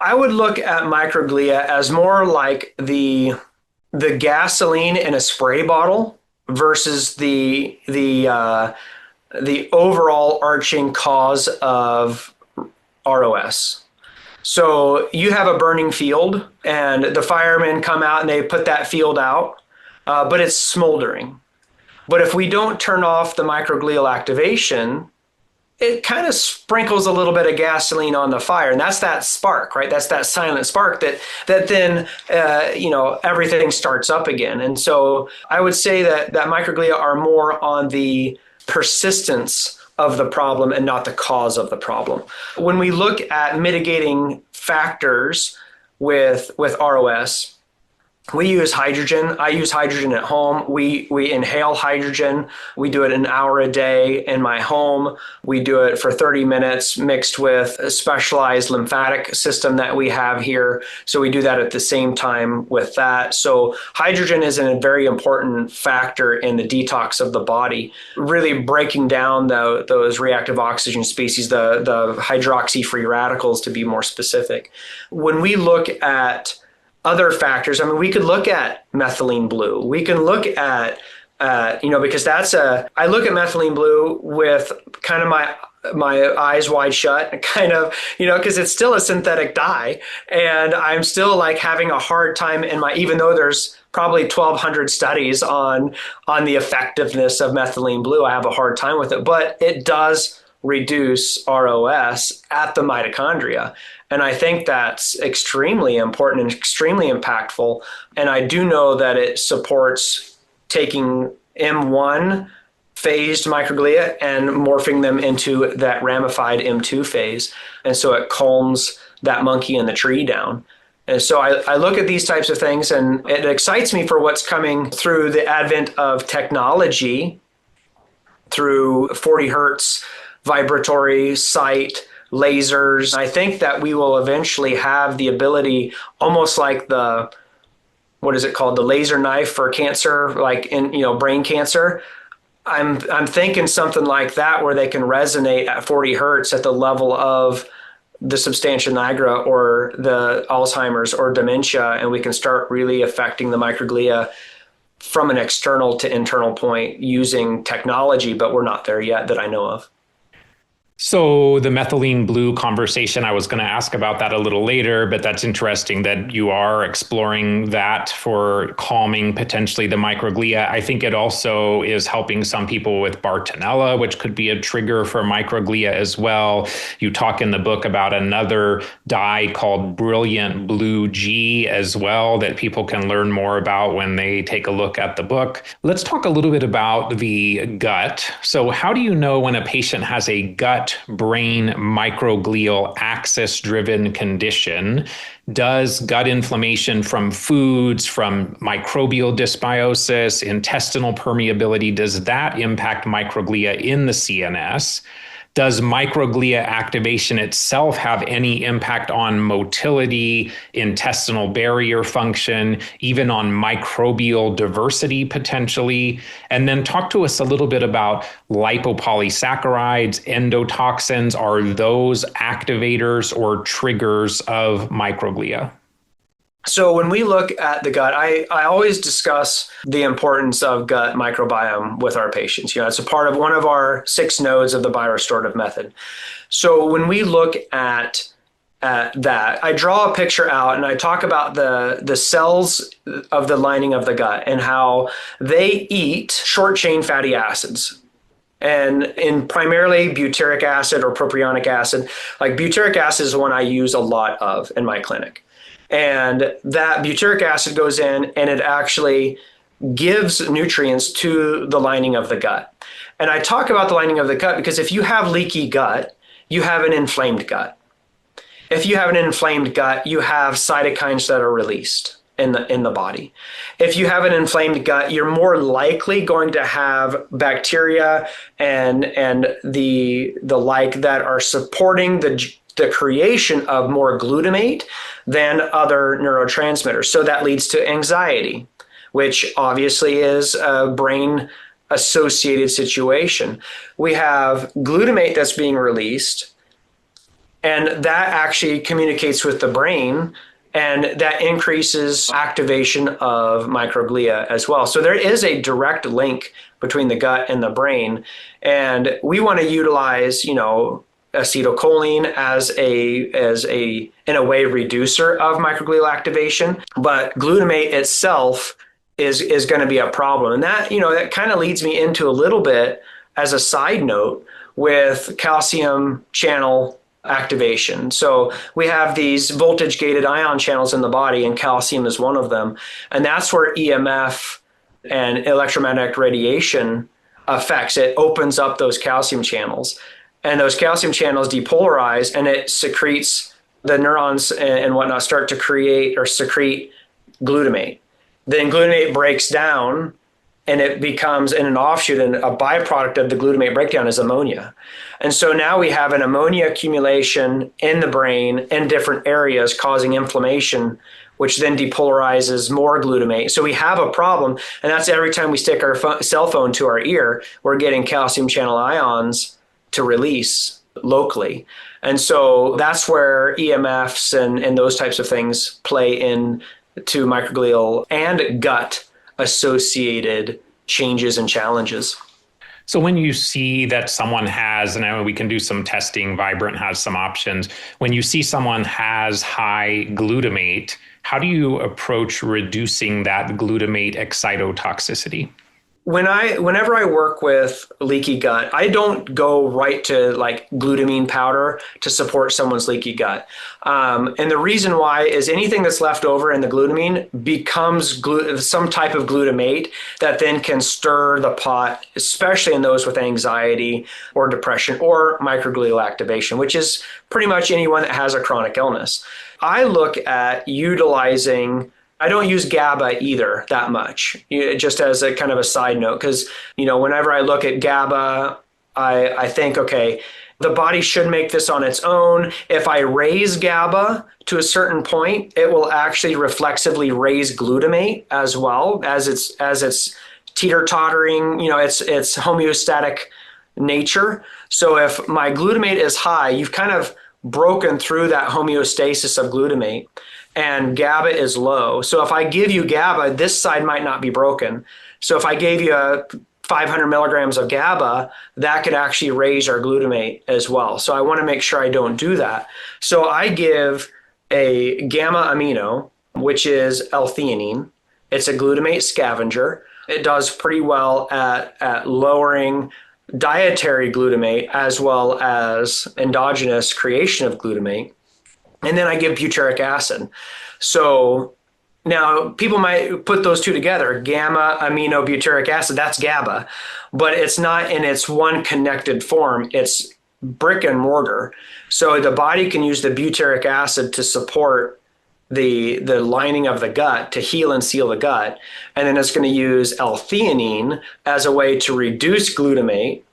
I would look at microglia as more like the gasoline in a spray bottle versus the overall arching cause of ROS. So you have a burning field and the firemen come out and they put that field out, but it's smoldering. But if we don't turn off the microglial activation, it kind of sprinkles a little bit of gasoline on the fire. And that's that spark, right? That's that silent spark that then, everything starts up again. And so I would say that microglia are more on the persistence of the problem and not the cause of the problem. When we look at mitigating factors with ROS, we use hydrogen. I use hydrogen at home. We inhale hydrogen. We do it an hour a day in my home. We do it for 30 minutes mixed with a specialized lymphatic system that we have here. So we do that at the same time with that. So hydrogen is a very important factor in the detox of the body, really breaking down those reactive oxygen species, the hydroxy free radicals to be more specific. When we look at other factors. I mean, we could look at methylene blue. We can look at, because I look at methylene blue with kind of my eyes wide shut, kind of, because it's still a synthetic dye. And I'm still like having a hard time even though there's probably 1,200 studies on the effectiveness of methylene blue, I have a hard time with it. But it does reduce ROS at the mitochondria. And I think that's extremely important and extremely impactful. And I do know that it supports taking M1 phased microglia and morphing them into that ramified M2 phase. And so it calms that monkey in the tree down. And so I look at these types of things, and it excites me for what's coming through the advent of technology, through 40 hertz vibratory sight, lasers. I think that we will eventually have the ability, almost like the laser knife for cancer, like in, brain cancer. I'm thinking something like that, where they can resonate at 40 hertz at the level of the substantia nigra or the Alzheimer's or dementia, and we can start really affecting the microglia from an external to internal point using technology, but we're not there yet that I know of. So the methylene blue conversation, I was going to ask about that a little later, but that's interesting that you are exploring that for calming potentially the microglia. I think it also is helping some people with Bartonella, which could be a trigger for microglia as well. You talk in the book about another dye called Brilliant Blue G as well that people can learn more about when they take a look at the book. Let's talk a little bit about the gut. So how do you know when a patient has a gut-brain microglial axis-driven condition? Does gut inflammation from foods, from microbial dysbiosis, intestinal permeability, does that impact microglia in the CNS? Does microglia activation itself have any impact on motility, intestinal barrier function, even on microbial diversity potentially? And then talk to us a little bit about lipopolysaccharides, endotoxins. Are those activators or triggers of microglia? So when we look at the gut, I always discuss the importance of gut microbiome with our patients. It's a part of one of our 6 nodes of the BioRestorative Method. So when we look at that, I draw a picture out and I talk about the cells of the lining of the gut and how they eat short chain fatty acids. And in primarily butyric acid or propionic acid. Like butyric acid is one I use a lot of in my clinic. And that butyric acid goes in and it actually gives nutrients to the lining of the gut. And I talk about the lining of the gut because if you have leaky gut, you have an inflamed gut. If you have an inflamed gut, you have cytokines that are released in the body. If you have an inflamed gut, you're more likely going to have bacteria and the like that are supporting the creation of more glutamate than other neurotransmitters. So that leads to anxiety, which obviously is a brain associated situation. We have glutamate that's being released, and that actually communicates with the brain, and that increases activation of microglia as well. So there is a direct link between the gut and the brain. And we want to utilize, acetylcholine as a in a way reducer of microglial activation, but glutamate itself is going to be a problem. And that, that kind of leads me into a little bit as a side note with calcium channel activation. So we have these voltage gated ion channels in the body, and calcium is one of them. And that's where EMF and electromagnetic radiation affects. It opens up those calcium channels. And those calcium channels depolarize, and it secretes the neurons and whatnot start to create or secrete glutamate. Then glutamate breaks down, and it becomes in an offshoot, and a byproduct of the glutamate breakdown is ammonia. And so now we have an ammonia accumulation in the brain in different areas causing inflammation, which then depolarizes more glutamate. So we have a problem, and that's every time we stick our cell phone to our ear, we're getting calcium channel ions to release locally. And so that's where EMFs and those types of things play in to microglial and gut associated changes and challenges. So when you see that someone has, and I know we can do some testing, Vibrant has some options. When you see someone has high glutamate, how do you approach reducing that glutamate excitotoxicity? Whenever I work with leaky gut, I don't go right to like glutamine powder to support someone's leaky gut. And the reason why is anything that's left over in the glutamine becomes some type of glutamate that then can stir the pot, especially in those with anxiety or depression or microglial activation, which is pretty much anyone that has a chronic illness. I look at utilizing I don't use GABA either that much, just as a kind of a side note, because, whenever I look at GABA, I think, okay, the body should make this on its own. If I raise GABA to a certain point, it will actually reflexively raise glutamate as well as it's teeter-tottering, its homeostatic nature. So if my glutamate is high, you've kind of broken through that homeostasis of glutamate. And GABA is low. So if I give you GABA, this side might not be broken. So if I gave you 500 milligrams of GABA, that could actually raise our glutamate as well. So I want to make sure I don't do that. So I give a gamma amino, which is L-theanine. It's a glutamate scavenger. It does pretty well at lowering dietary glutamate as well as endogenous creation of glutamate. And then I give butyric acid. So now people might put those two together, gamma amino butyric acid, that's GABA, but it's not in its one connected form. It's brick and mortar. So the body can use the butyric acid to support the lining of the gut, to heal and seal the gut. And then it's going to use L-theanine as a way to reduce glutamate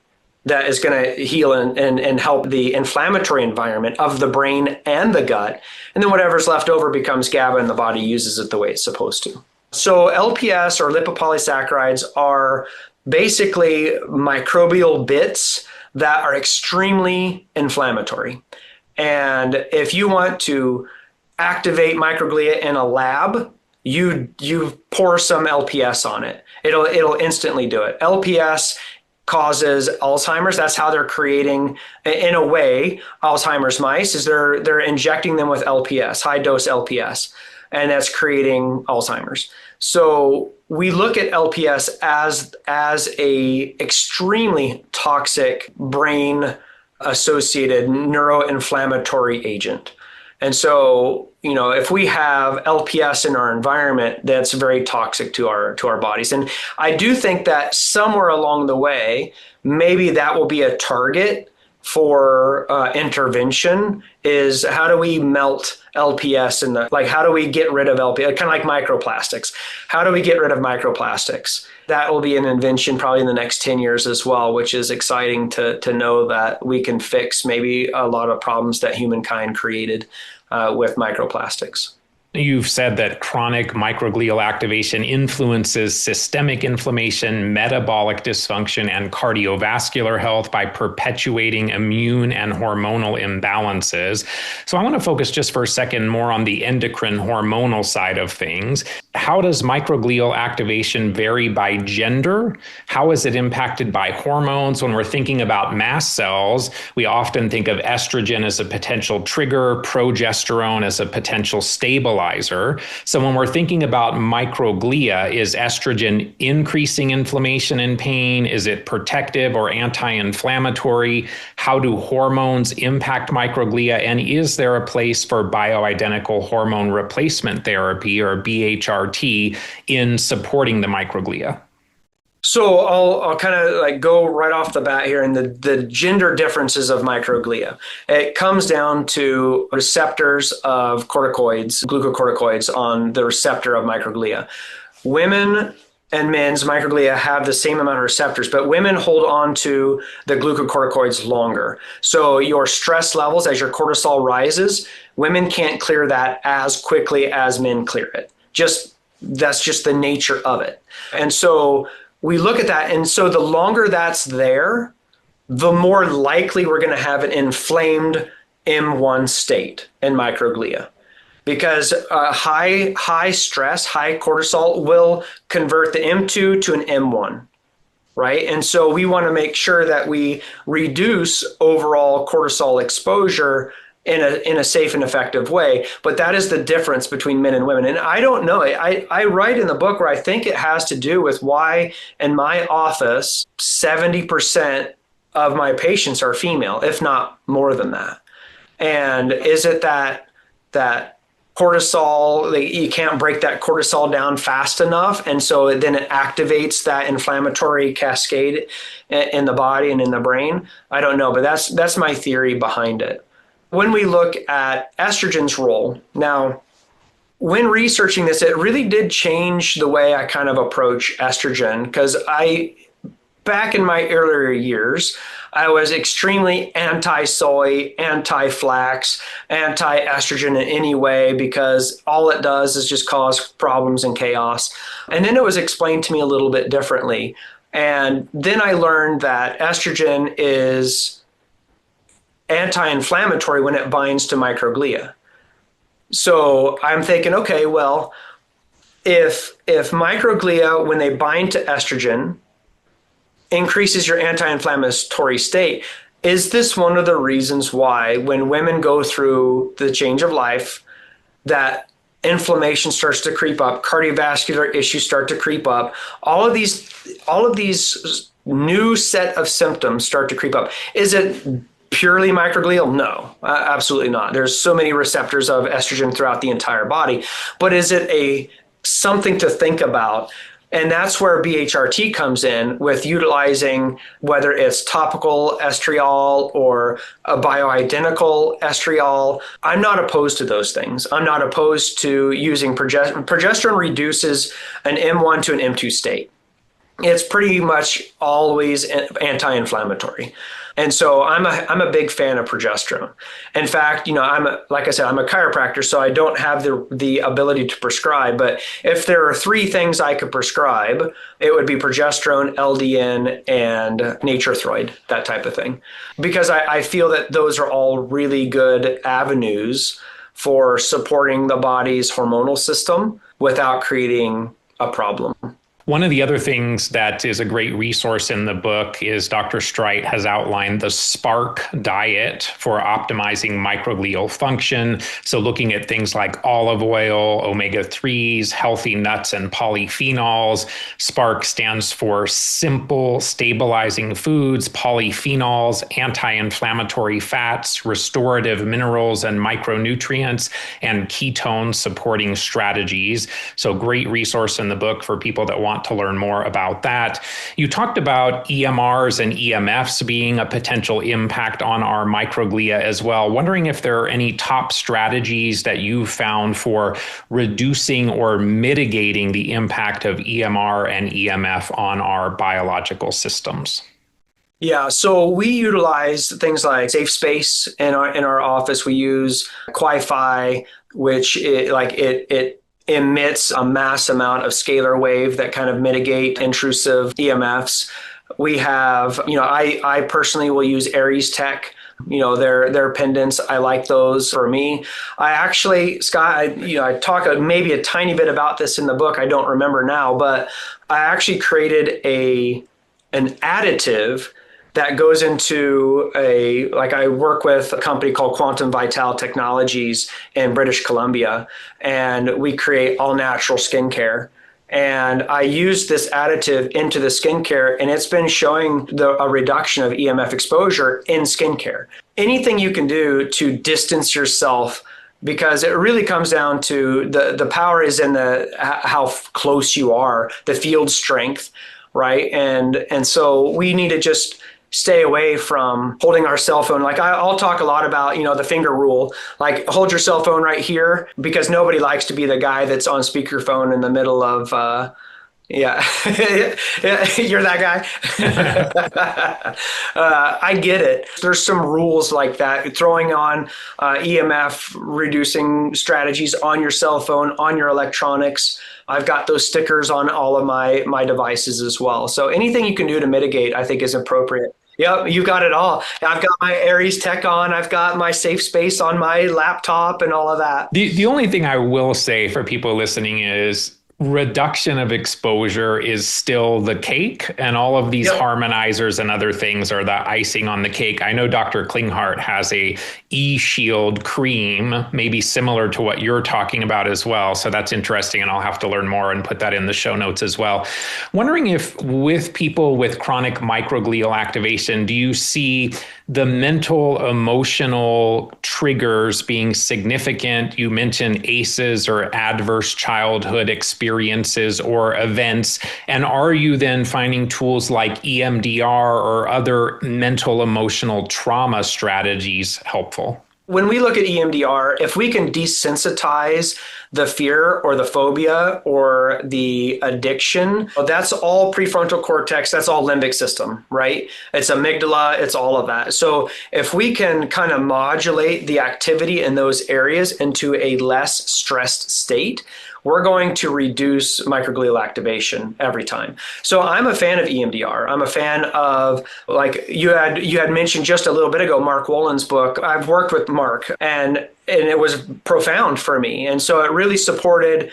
that is going to heal and help the inflammatory environment of the brain and the gut. And then whatever's left over becomes GABA and the body uses it the way it's supposed to. So LPS or lipopolysaccharides are basically microbial bits that are extremely inflammatory. And if you want to activate microglia in a lab, you pour some LPS on it. It'll instantly do it. LPS causes Alzheimer's. That's how they're creating, in a way, Alzheimer's mice, is they're injecting them with LPS, high dose LPS, and that's creating Alzheimer's. So we look at LPS as a extremely toxic brain associated neuroinflammatory agent. And so, if we have LPS in our environment, that's very toxic to our bodies. And I do think that somewhere along the way, maybe that will be a target for intervention, is how do we melt LPS how do we get rid of LPS, kind of like microplastics. How do we get rid of microplastics? That will be an invention probably in the next 10 years as well, which is exciting to know that we can fix maybe a lot of problems that humankind created with microplastics. You've said that chronic microglial activation influences systemic inflammation, metabolic dysfunction, and cardiovascular health by perpetuating immune and hormonal imbalances. So I want to focus just for a second more on the endocrine hormonal side of things. How does microglial activation vary by gender? How is it impacted by hormones? When we're thinking about mast cells, we often think of estrogen as a potential trigger, progesterone as a potential stabilizer. So when we're thinking about microglia, is estrogen increasing inflammation and pain? Is it protective or anti-inflammatory? How do hormones impact microglia? And is there a place for bioidentical hormone replacement therapy, or BHRT, in supporting the microglia? So I'll kind of go right off the bat here in the gender differences of microglia. It comes down to receptors of corticoids, glucocorticoids on the receptor of microglia. Women and men's microglia have the same amount of receptors, but women hold on to the glucocorticoids longer. So your stress levels, as your cortisol rises, women can't clear that as quickly as men clear it. That's just the nature of it. And so we look at that, and so the longer that's there, the more likely we're going to have an inflamed M1 state in microglia. because high stress, high cortisol will convert the M2 to an M1. Right. And so we want to make sure that we reduce overall cortisol exposure in a safe and effective way. But that is the difference between men and women. And I don't know. I write in the book where I think it has to do with why in my office, 70% of my patients are female, if not more than that. And is it that cortisol, you can't break that cortisol down fast enough, and so then it activates that inflammatory cascade in the body and in the brain? I don't know, but that's my theory behind it. When we look at estrogen's role, now, when researching this, it really did change the way I kind of approach estrogen, because back in my earlier years, I was extremely anti-soy, anti-flax, anti-estrogen in any way, because all it does is just cause problems and chaos. And then it was explained to me a little bit differently. And then I learned that estrogen is anti-inflammatory when it binds to microglia. So I'm thinking, okay, well, if microglia, when they bind to estrogen, increases your anti-inflammatory state, is this one of the reasons why when women go through the change of life, that inflammation starts to creep up, cardiovascular issues start to creep up, all of these new set of symptoms start to creep up? Is it purely microglial? No, absolutely not. There's so many receptors of estrogen throughout the entire body, but is it something to think about? And that's where BHRT comes in, with utilizing whether it's topical estriol or a bioidentical estriol. I'm not opposed to those things. I'm not opposed to using progesterone. Progesterone reduces an M1 to an M2 state. It's pretty much always anti-inflammatory. And so I'm a big fan of progesterone. In fact, like I said, I'm a chiropractor, so I don't have the ability to prescribe. But if there are three things I could prescribe, it would be progesterone, LDN, and Nature-Throid, that type of thing. Because I feel that those are all really good avenues for supporting the body's hormonal system without creating a problem. One of the other things that is a great resource in the book is Dr. Streit has outlined the SPARK diet for optimizing microglial function. So looking at things like olive oil, omega-3s, healthy nuts, and polyphenols. SPARK stands for simple stabilizing foods, polyphenols, anti-inflammatory fats, restorative minerals and micronutrients, and ketone supporting strategies. So great resource in the book for people that want to learn more about that. You talked about EMRs and EMFs being a potential impact on our microglia as well. Wondering if there are any top strategies that you've found for reducing or mitigating the impact of EMR and EMF on our biological systems. Yeah, so we utilize things like Safe Space in our office. We use Wi-Fi, which it emits a mass amount of scalar wave that kind of mitigate intrusive EMFs. We have, I personally will use Aries Tech, their pendants. I like those for me. I actually, Scott, I talk maybe a tiny bit about this in the book. I don't remember now, but I actually created an additive that goes into I work with a company called Quantum Vital Technologies in British Columbia, and we create all natural skincare. And I use this additive into the skincare, and it's been showing a reduction of EMF exposure in skincare. Anything you can do to distance yourself, because it really comes down to the power is in how close you are, the field strength, right? And so we need to just stay away from holding our cell phone. Like I'll talk a lot about, the finger rule, like hold your cell phone right here, because nobody likes to be the guy that's on speakerphone in the middle of, you're that guy. I get it. There's some rules like that. Throwing on EMF reducing strategies on your cell phone, on your electronics. I've got those stickers on all of my devices as well. So anything you can do to mitigate, I think, is appropriate. Yep, you got it all. I've got my Aries Tech on. I've got my safe space on my laptop and all of that. The only thing I will say for people listening is reduction of exposure is still the cake, and all of these Yep. harmonizers and other things are the icing on the cake. I know Dr. Klinghardt has a e-shield cream, maybe similar to what you're talking about as well. So that's interesting, and I'll have to learn more and put that in the show notes as well. Wondering if with people with chronic microglial activation, do you see the mental, emotional triggers being significant? You mentioned ACEs or adverse childhood experiences or events. And are you then finding tools like EMDR or other mental, emotional trauma strategies helpful? When we look at EMDR, if we can desensitize the fear or the phobia or the addiction, that's all prefrontal cortex, that's all limbic system, right? It's amygdala, it's all of that. So if we can kind of modulate the activity in those areas into a less stressed state, we're going to reduce microglial activation every time. So I'm a fan of EMDR. I'm a fan of, like you had mentioned just a little bit ago, Mark Wollen's book. I've worked with Mark, and it was profound for me. And so it really supported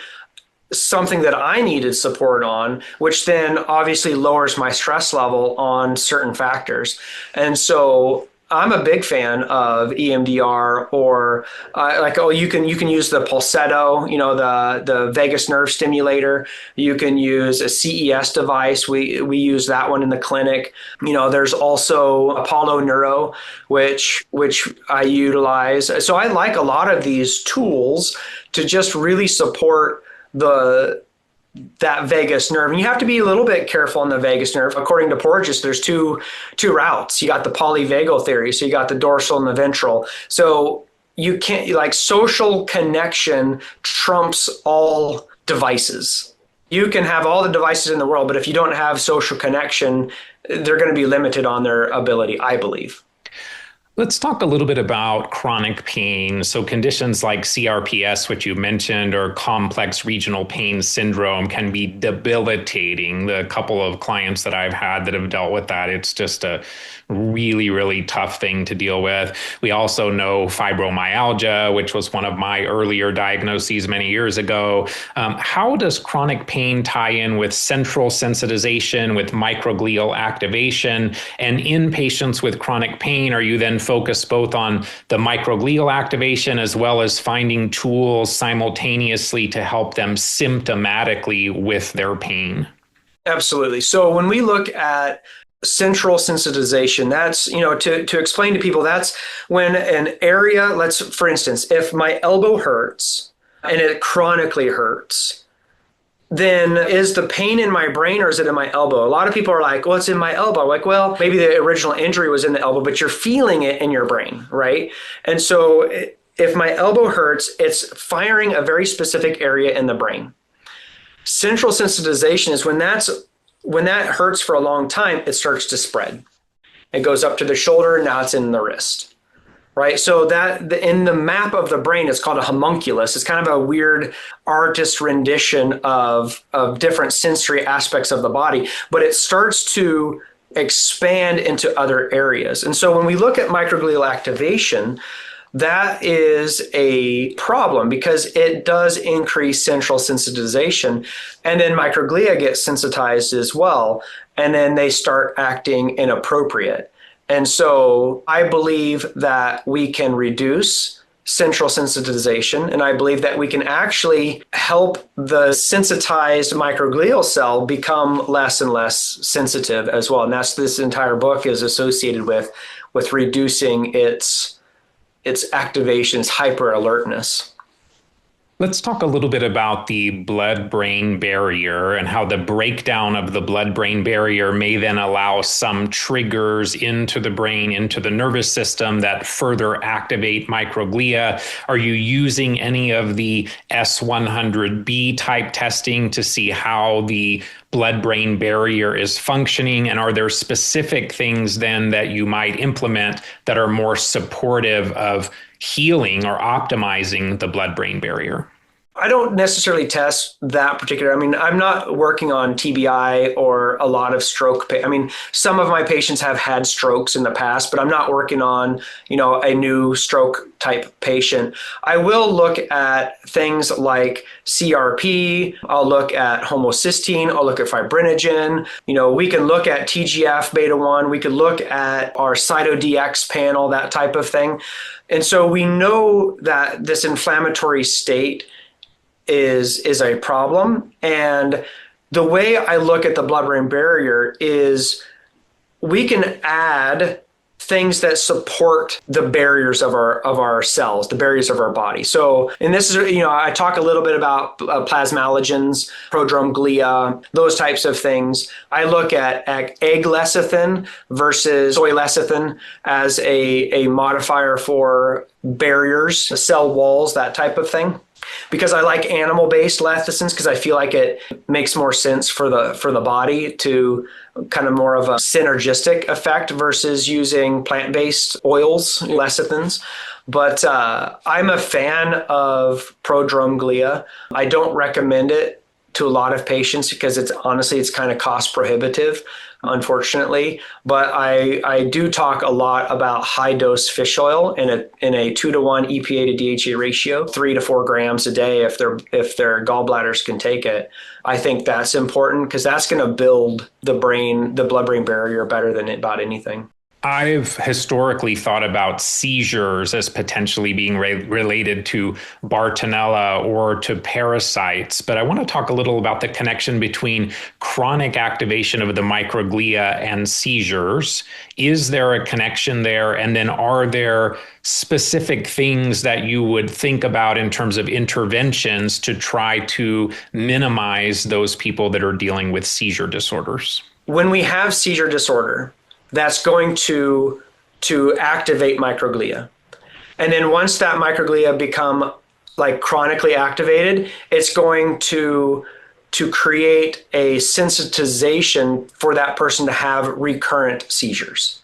something that I needed support on, which then obviously lowers my stress level on certain factors. And so I'm a big fan of EMDR, or you can use the Pulsetto, the vagus nerve stimulator. You can use a CES device. We use that one in the clinic. There's also Apollo Neuro, which I utilize. So I like a lot of these tools to just really support that vagus nerve. And you have to be a little bit careful on the vagus nerve. According to Porges, there's two routes. You got the polyvagal theory. So you got the dorsal and the ventral. So you can't, like, social connection trumps all devices. You can have all the devices in the world, but if you don't have social connection, they're going to be limited on their ability, I believe. Let's talk a little bit about chronic pain. So conditions like CRPS, which you mentioned, or complex regional pain syndrome can be debilitating. The couple of clients that I've had that have dealt with that, it's just a really, really tough thing to deal with. We also know fibromyalgia, which was one of my earlier diagnoses many years ago. How does chronic pain tie in with central sensitization, with microglial activation? And in patients with chronic pain, are you then focused both on the microglial activation as well as finding tools simultaneously to help them symptomatically with their pain? Absolutely. So when we look at central sensitization, that's, to explain to people, that's when an area, for instance, if my elbow hurts and it chronically hurts, then is the pain in my brain or is it in my elbow? A lot of people are like, well, it's in my elbow. Like, well, maybe the original injury was in the elbow, but you're feeling it in your brain, right? And so if my elbow hurts, it's firing a very specific area in the brain. Central sensitization is when that hurts for a long time, it starts to spread. It goes up to the shoulder, now it's in the wrist, right? So that in the map of the brain, it's called a homunculus. It's kind of a weird artist rendition of different sensory aspects of the body, but it starts to expand into other areas. And so when we look at microglial activation, that is a problem because it does increase central sensitization, and then microglia get sensitized as well, and then they start acting inappropriate. And so I believe that we can reduce central sensitization, and I believe that we can actually help the sensitized microglial cell become less and less sensitive as well. And that's this entire book is associated with reducing its activation's hyper alertness. Let's talk a little bit about the blood-brain barrier and how the breakdown of the blood-brain barrier may then allow some triggers into the brain, into the nervous system that further activate microglia. Are you using any of the S100B type testing to see how the blood-brain barrier is functioning? And are there specific things then that you might implement that are more supportive of healing or optimizing the blood-brain barrier? I don't necessarily test that particular. I mean, I'm not working on TBI or a lot of stroke. I mean, some of my patients have had strokes in the past, but I'm not working on, a new stroke type patient. I will look at things like CRP. I'll look at homocysteine. I'll look at fibrinogen. We can look at TGF beta 1. We could look at our CytoDX panel, that type of thing. And so we know that this inflammatory state is a problem. And the way I look at the blood-brain barrier is we can add things that support the barriers of our cells, the barriers of our body. So, and this is, I talk a little bit about plasmalogens, prodrome glia, those types of things. I look at egg lecithin versus soy lecithin as a modifier for barriers, cell walls, that type of thing. Because I like animal-based lecithins because I feel like it makes more sense for the body to kind of more of a synergistic effect versus using plant-based oils, lecithins. But I'm a fan of prodrome glia. I don't recommend it to a lot of patients because it's kind of cost prohibitive, unfortunately. But I do talk a lot about high dose fish oil in a 2-to-1 EPA to DHA ratio, 3 to 4 grams a day if their gallbladders can take it. I think that's important because that's going to build the blood-brain barrier better than about anything. I've historically thought about seizures as potentially being related to Bartonella or to parasites, but I want to talk a little about the connection between chronic activation of the microglia and seizures. Is there a connection there? And then are there specific things that you would think about in terms of interventions to try to minimize those people that are dealing with seizure disorders? When we have seizure disorder, that's going to activate microglia. And then once that microglia become like chronically activated, it's going to create a sensitization for that person to have recurrent seizures.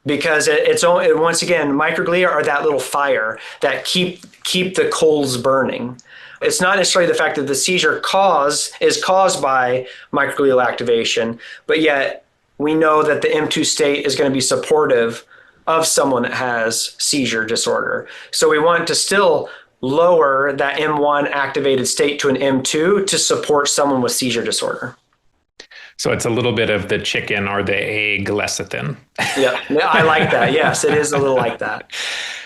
Because it's only, once again, microglia are that little fire that keep the coals burning. It's not necessarily the fact that the seizure is caused by microglial activation, but yet we know that the M2 state is going to be supportive of someone that has seizure disorder. So we want to still lower that M1 activated state to an M2 to support someone with seizure disorder. So it's a little bit of the chicken or the egg lecithin. Yeah, I like that. Yes, it is a little like that.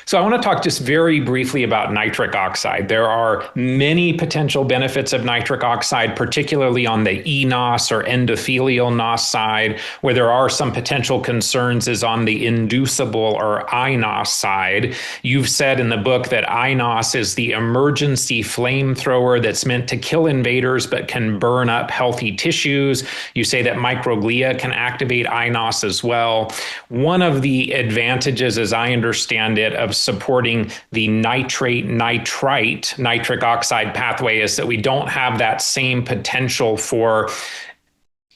So I want to talk just very briefly about nitric oxide. There are many potential benefits of nitric oxide, particularly on the eNOS or endothelial NOS side. Where there are some potential concerns is on the inducible or iNOS side. You've said in the book that iNOS is the emergency flamethrower that's meant to kill invaders but can burn up healthy tissues. You say that microglia can activate iNOS as well. One of the advantages, as I understand it, of supporting the nitrate-nitrite nitric oxide pathway is that we don't have that same potential for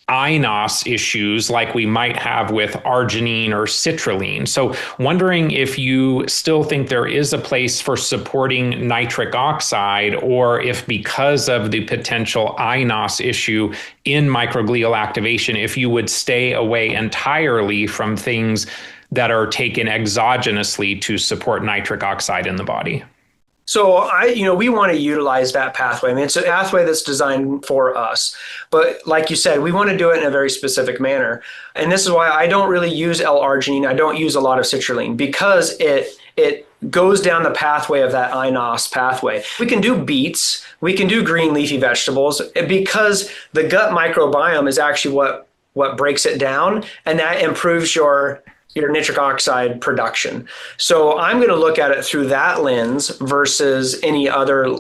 iNOS issues like we might have with arginine or citrulline. So wondering if you still think there is a place for supporting nitric oxide, or if because of the potential iNOS issue in microglial activation, if you would stay away entirely from things that are taken exogenously to support nitric oxide in the body. So we want to utilize that pathway. I mean, it's a pathway that's designed for us. But like you said, we want to do it in a very specific manner. And this is why I don't really use L-arginine. I don't use a lot of citrulline because it goes down the pathway of that iNOS pathway. We can do beets. We can do green leafy vegetables because the gut microbiome is actually what breaks it down. And that improves your nitric oxide production. So I'm going to look at it through that lens versus any other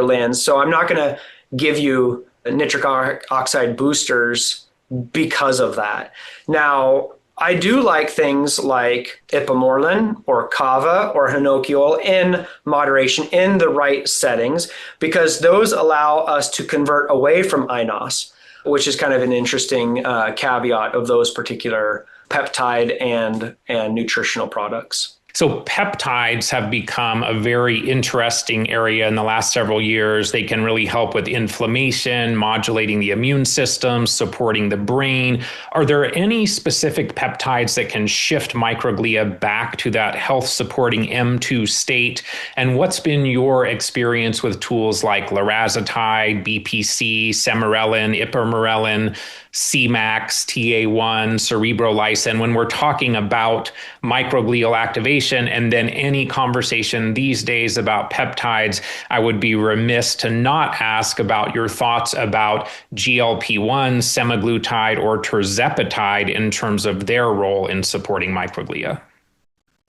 lens. So I'm not going to give you nitric oxide boosters because of that. Now, I do like things like ipamorelin or kava or hinoki in moderation in the right settings, because those allow us to convert away from iNOS, which is kind of an interesting caveat of those particular peptide and nutritional products. So peptides have become a very interesting area in the last several years. They can really help with inflammation, modulating the immune system, supporting the brain. Are there any specific peptides that can shift microglia back to that health supporting M2 state? And what's been your experience with tools like larazotide, BPC, semirelin, ipamorelin, Cmax, TA1, cerebrolysin, when we're talking about microglial activation, and then any conversation these days about peptides, I would be remiss to not ask about your thoughts about GLP-1, semaglutide, or tirzepatide in terms of their role in supporting microglia.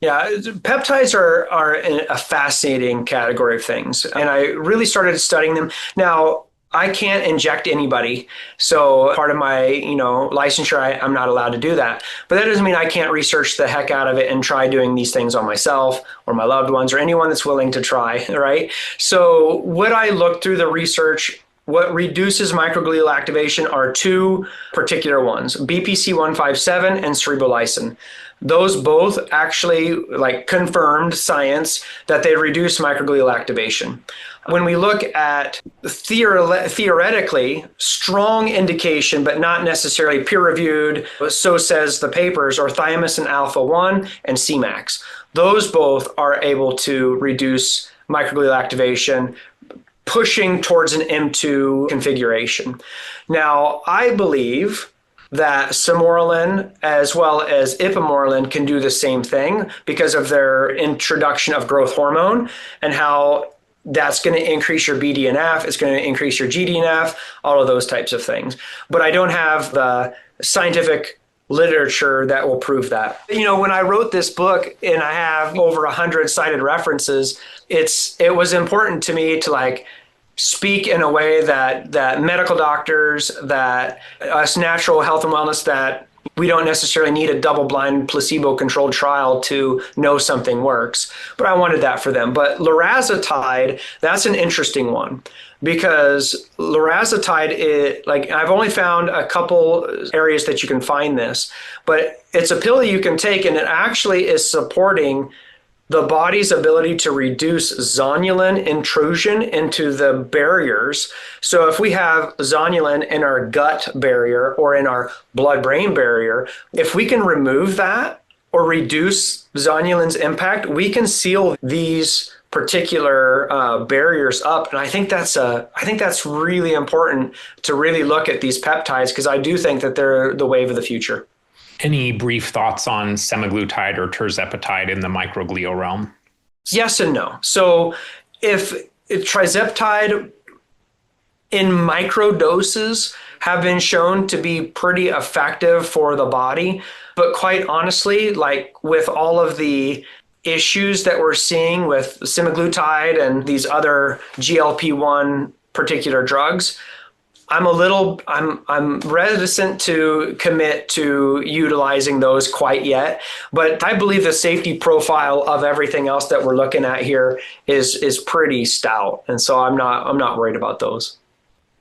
Yeah, peptides are a fascinating category of things, and I really started studying them. Now, I can't inject anybody. So part of my, licensure, I'm not allowed to do that. But that doesn't mean I can't research the heck out of it and try doing these things on myself or my loved ones or anyone that's willing to try, right? So what I looked through the research, what reduces microglial activation are two particular ones, BPC 157 and cerebrolysin. Those both actually confirmed science that they reduce microglial activation. When we look at theoretically strong indication, but not necessarily peer-reviewed, so says the papers, are thymosin alpha-1 and Cmax. Those both are able to reduce microglial activation, pushing towards an M2 configuration. Now, I believe that sermorelin as well as ipamorelin can do the same thing because of their introduction of growth hormone and how that's going to increase your BDNF, it's going to increase your GDNF, all of those types of things. But I don't have the scientific literature that will prove that. When I wrote this book and I have over 100 cited references, it was important to me to speak in a way that medical doctors, that us natural health and wellness, that we don't necessarily need a double-blind placebo-controlled trial to know something works. But I wanted that for them. But larazotide, that's an interesting one because larazotide, I've only found a couple areas that you can find this, but it's a pill you can take and it actually is supporting the body's ability to reduce zonulin intrusion into the barriers. So if we have zonulin in our gut barrier or in our blood-brain barrier, if we can remove that or reduce zonulin's impact, we can seal these particular barriers up. And I think that's really important to really look at these peptides because I do think that they're the wave of the future. Any brief thoughts on semaglutide or tirzepatide in the microglial realm? Yes and no. So if tirzepatide in micro doses have been shown to be pretty effective for the body, but quite honestly, with all of the issues that we're seeing with semaglutide and these other GLP-1 particular drugs, I'm reticent to commit to utilizing those quite yet, but I believe the safety profile of everything else that we're looking at here is pretty stout, and so I'm not worried about those.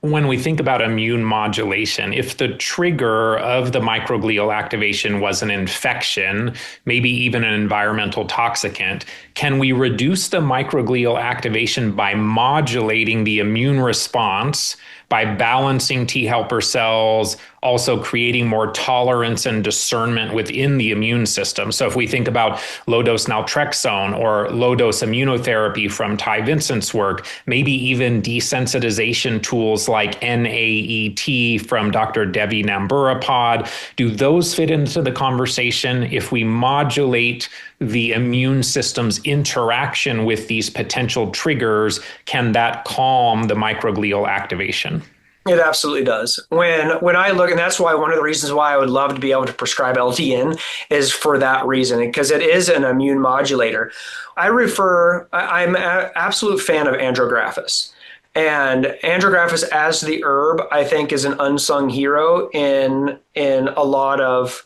When we think about immune modulation, if the trigger of the microglial activation was an infection, maybe even an environmental toxicant, can we reduce the microglial activation by modulating the immune response, by balancing T helper cells, also creating more tolerance and discernment within the immune system? So if we think about low-dose naltrexone or low-dose immunotherapy from Ty Vincent's work, maybe even desensitization tools like NAET from Dr. Devi Namburapad, do those fit into the conversation? If we modulate the immune system's interaction with these potential triggers, can that calm the microglial activation? It absolutely does. When I look, and that's why one of the reasons why I would love to be able to prescribe LDN is for that reason, because it is an immune modulator. I'm an absolute fan of andrographis. And andrographis as the herb, I think, is an unsung hero in a lot of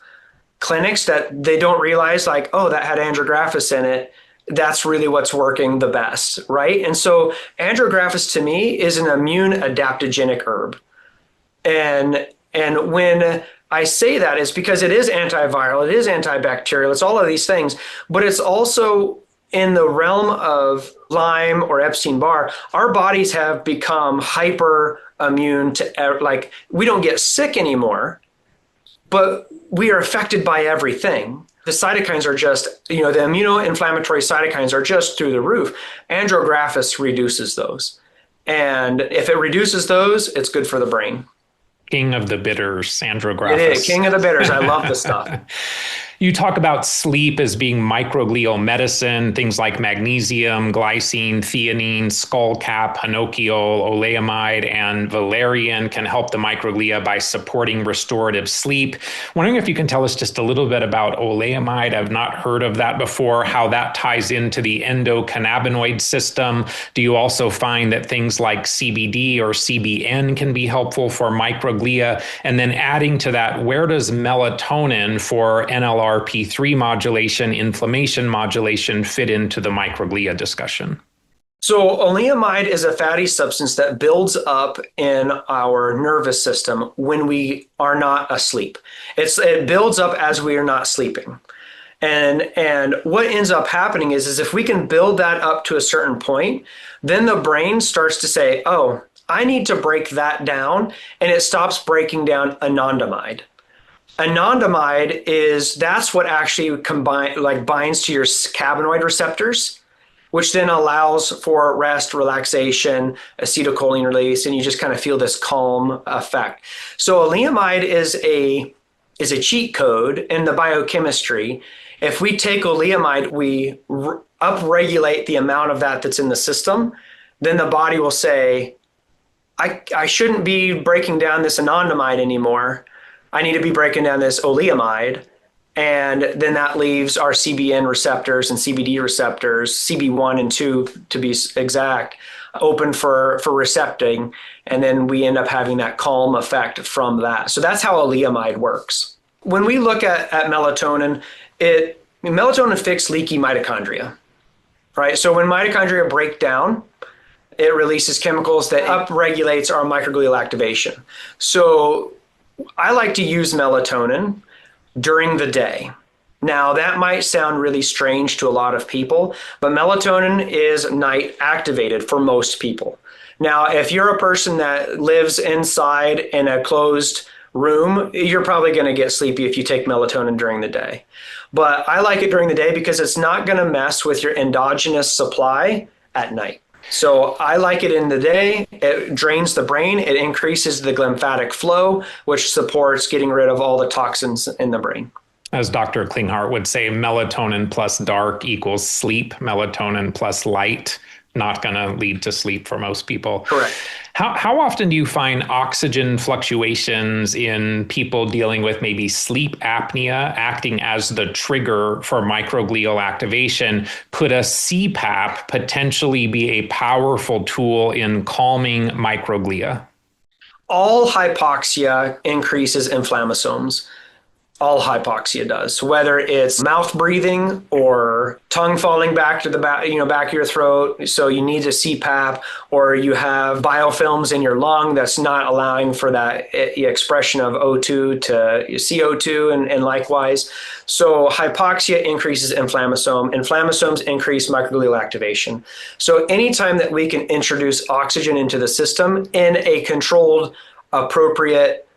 clinics that they don't realize that had andrographis in it. That's really what's working the best, right? And so andrographis to me is an immune adaptogenic herb. And when I say that is because it is antiviral, it is antibacterial, it's all of these things, but it's also in the realm of Lyme or Epstein Barr. Our bodies have become hyper immune to, like, we don't get sick anymore, but we are affected by everything. The cytokines are just, the immunoinflammatory cytokines are just through the roof. Andrographis reduces those. And if it reduces those, it's good for the brain. King of the bitters, Andrographis. It is, king of the bitters. I love this stuff. You talk about sleep as being microglial medicine, things like magnesium, glycine, theanine, skullcap, hinochiol, oleamide, and valerian can help the microglia by supporting restorative sleep. Wondering if you can tell us just a little bit about oleamide. I've not heard of that before, how that ties into the endocannabinoid system. Do you also find that things like CBD or CBN can be helpful for microglia? And then adding to that, where does melatonin for NLRP3 modulation, inflammation modulation fit into the microglia discussion? So oleamide is a fatty substance that builds up in our nervous system when we are not asleep. It builds up as we are not sleeping. And what ends up happening is if we can build that up to a certain point, then the brain starts to say, oh, I need to break that down, and it stops breaking down anandamide. Anandamide that's what actually binds to your cannabinoid receptors, which then allows for rest, relaxation, acetylcholine release, and you just kind of feel this calm effect. So oleamide is a cheat code in the biochemistry. If we take oleamide, we upregulate the amount of that's in the system, then the body will say, I shouldn't be breaking down this anandamide anymore. I need to be breaking down this oleamide. And then that leaves our CBN receptors and CBD receptors, CB1 and 2 to be exact, open for recepting. And then we end up having that calm effect from that. So that's how oleamide works. When we look at melatonin, melatonin fixes leaky mitochondria, right? So when mitochondria break down, it releases chemicals that upregulates our microglial activation. So I like to use melatonin during the day. Now, that might sound really strange to a lot of people, but melatonin is night activated for most people. Now, if you're a person that lives inside in a closed room, you're probably going to get sleepy if you take melatonin during the day. But I like it during the day because it's not going to mess with your endogenous supply at night. So I like it in the day. It drains the brain. It increases the lymphatic flow, which supports getting rid of all the toxins in the brain. As Dr. Klinghardt would say, melatonin plus dark equals sleep. Melatonin plus light, not going to lead to sleep for most people. Correct. How often do you find oxygen fluctuations in people dealing with maybe sleep apnea acting as the trigger for microglial activation? Could a CPAP potentially be a powerful tool in calming microglia? All hypoxia increases inflammasomes. All hypoxia does, whether it's mouth breathing or tongue falling back to the back of your throat. So you need a CPAP, or you have biofilms in your lung that's not allowing for that expression of O2 to CO2 and likewise. So hypoxia increases inflammasome. Inflammasomes increase microglial activation. So anytime that we can introduce oxygen into the system in a controlled, appropriate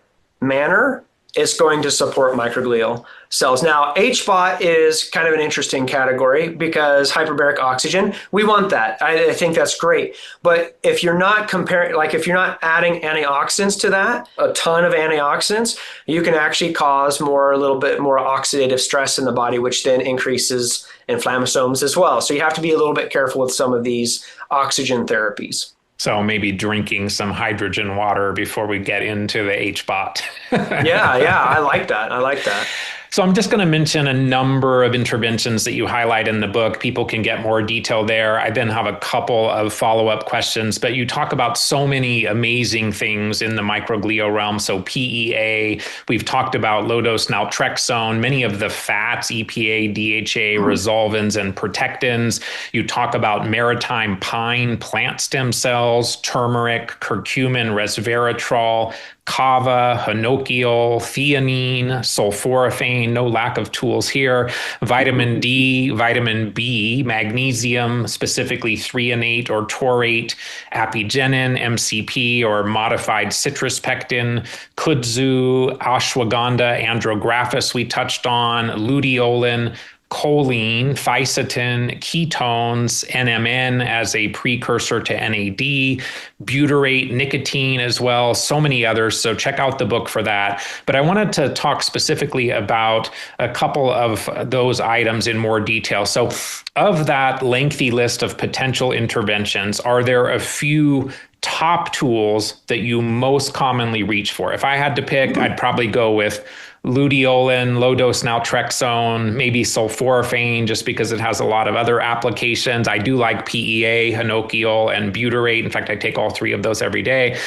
manner, it's going to support microglial cells. Now, HBOT is kind of an interesting category because hyperbaric oxygen, we want that. I think that's great. But if you're not if you're not adding antioxidants to that, a ton of antioxidants, you can actually cause a little bit more oxidative stress in the body, which then increases inflammasomes as well. So you have to be a little bit careful with some of these oxygen therapies. So maybe drinking some hydrogen water before we get into the HBOT. Yeah, I like that. So I'm just going to mention a number of interventions that you highlight in the book. People can get more detail there. I then have a couple of follow-up questions, but you talk about so many amazing things in the microglial realm. So PEA, we've talked about low-dose naltrexone, many of the fats, EPA, DHA, resolvins, and protectins. You talk about maritime pine plant stem cells, turmeric, curcumin, resveratrol, kava, hinokial, theanine, sulforaphane, no lack of tools here, vitamin D, vitamin B, magnesium, specifically threonate or taurate, apigenin, MCP or modified citrus pectin, kudzu, ashwagandha, andrographis we touched on, luteolin, choline, fisetin, ketones, NMN as a precursor to NAD, butyrate, nicotine as well, so many others. So check out the book for that. But I wanted to talk specifically about a couple of those items in more detail. So of that lengthy list of potential interventions, are there a few top tools that you most commonly reach for? If I had to pick, I'd probably go with luteolin, low-dose naltrexone, maybe sulforaphane, just because it has a lot of other applications. I do like PEA, hinokial, and butyrate. In fact, I take all three of those every day.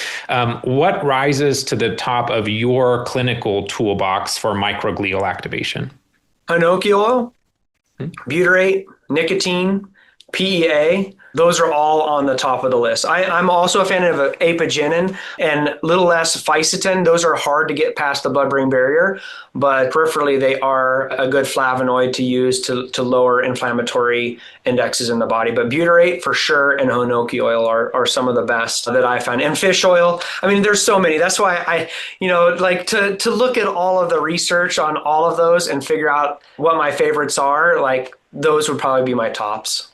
What rises to the top of your clinical toolbox for microglial activation? Hinokial, butyrate, nicotine, PEA. Those are all on the top of the list. I'm also a fan of apigenin and a little less fisetin. Those are hard to get past the blood-brain barrier, but peripherally they are a good flavonoid to use to lower inflammatory indexes in the body. But butyrate for sure and hinoki oil are some of the best that I found. And fish oil, I mean, there's so many. That's why I like to look at all of the research on all of those and figure out what my favorites are. Like those would probably be my tops.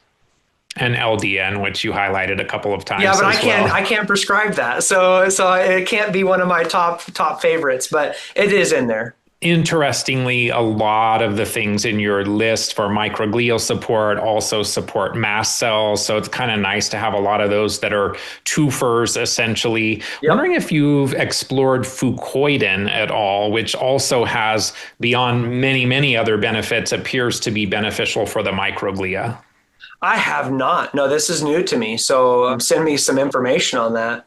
And LDN, which you highlighted a couple of times. Yeah, but I can't prescribe that. So it can't be one of my top favorites, but it is in there. Interestingly, a lot of the things in your list for microglial support also support mast cells. So it's kind of nice to have a lot of those that are twofers, essentially. Yep. Wondering if you've explored fucoidan at all, which also has, beyond many, many other benefits, appears to be beneficial for the microglia. I have not. No, this is new to me. So send me some information on that.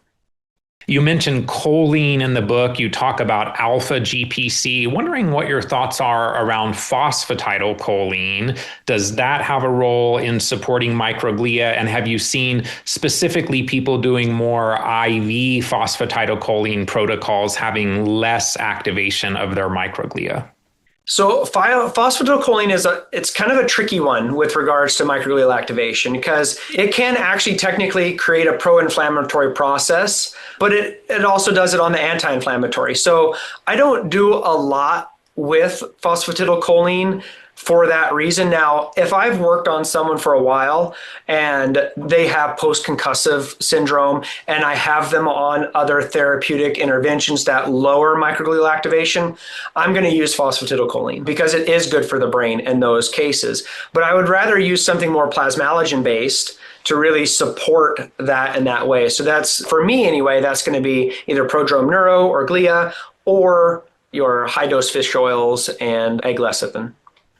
You mentioned choline in the book. You talk about alpha GPC. Wondering what your thoughts are around phosphatidylcholine. Does that have a role in supporting microglia? And have you seen specifically people doing more IV phosphatidylcholine protocols having less activation of their microglia? So phosphatidylcholine it's kind of a tricky one with regards to microglial activation because it can actually technically create a pro-inflammatory process, but it also does it on the anti-inflammatory. So I don't do a lot with phosphatidylcholine for that reason. Now, if I've worked on someone for a while and they have post-concussive syndrome and I have them on other therapeutic interventions that lower microglial activation, I'm going to use phosphatidylcholine because it is good for the brain in those cases. But I would rather use something more plasmalogen-based to really support that in that way. So that's, for me anyway, that's going to be either prodrome neuro or glia or your high-dose fish oils and egg lecithin.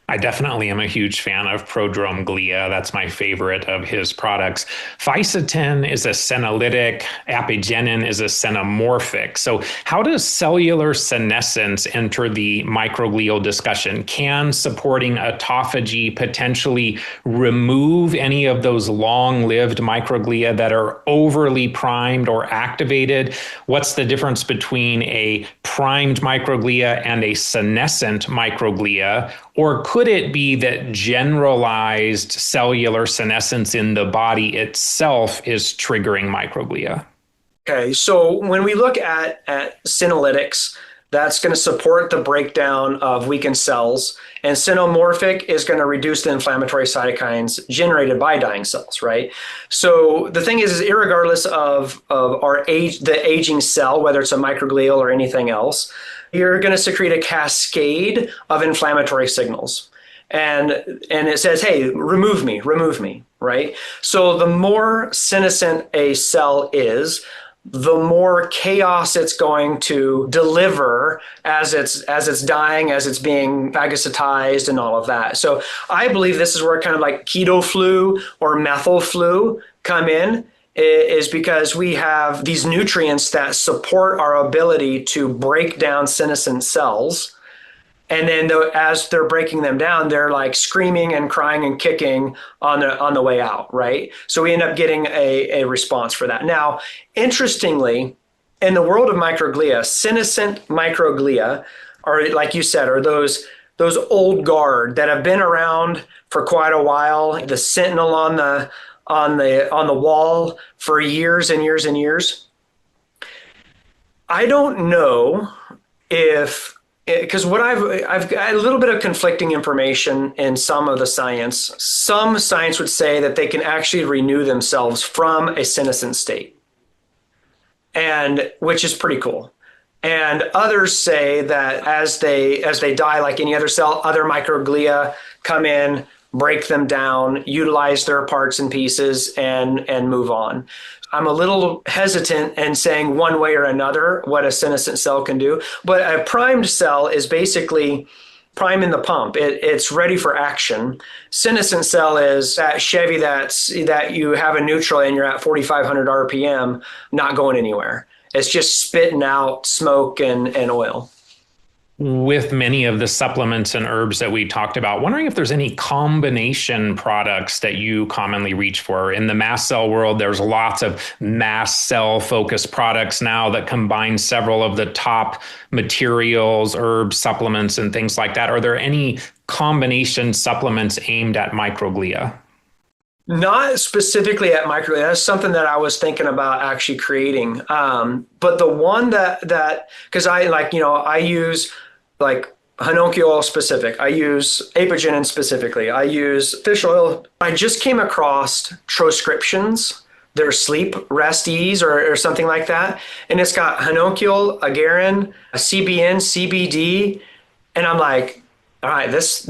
I definitely am a huge fan of Prodrome Glia. That's my favorite of his products. Fisetin is a senolytic. Apigenin is a senomorphic. So how does cellular senescence enter the microglial discussion? Can supporting autophagy potentially remove any of those long-lived microglia that are overly primed or activated? What's the difference between a primed microglia and a senescent microglia? Or could it be that generalized cellular senescence in the body itself is triggering microglia? Okay, so when we look at senolytics, that's going to support the breakdown of weakened cells, and senomorphic is going to reduce the inflammatory cytokines generated by dying cells, right? So the thing is irregardless of our age, the aging cell, whether it's a microglial or anything else, you're going to secrete a cascade of inflammatory signals. And it says, hey, remove me, right? So the more senescent a cell is, the more chaos it's going to deliver as it's dying, as it's being phagocytized and all of that. So I believe this is where kind of like keto flu or methyl flu come in, is because we have these nutrients that support our ability to break down senescent cells. And then as they're breaking them down, they're like screaming and crying and kicking on the way out, right? So we end up getting a response for that. Now, interestingly, in the world of microglia, senescent microglia, are, like you said, are those old guard that have been around for quite a while, the sentinel on the wall for years and years and years. I don't know if, because what I've got a little bit of conflicting information in some of the science. Some science would say that they can actually renew themselves from a senescent state, and which is pretty cool. And others say that as they die, like any other cell, other microglia come in, break them down, utilize their parts and pieces, and move on. I'm a little hesitant in saying one way or another what a senescent cell can do, but a primed cell is basically priming the pump. It's ready for action. Senescent cell is that Chevy that you have a neutral and you're at 4,500 RPM, not going anywhere. It's just spitting out smoke and oil. With many of the supplements and herbs that we talked about, wondering if there's any combination products that you commonly reach for. In the mast cell world, there's lots of mast cell focused products now that combine several of the top materials, herbs, supplements, and things like that. Are there any combination supplements aimed at microglia? Not specifically at microglia. That's something that I was thinking about actually creating. But the one that because I use like Hanoki specific. I use apigenin specifically. I use fish oil. I just came across transcriptions. They're sleep rest ease or something like that. And it's got Hanoki, Agarin, CPN, CBD. And I'm like, all right, this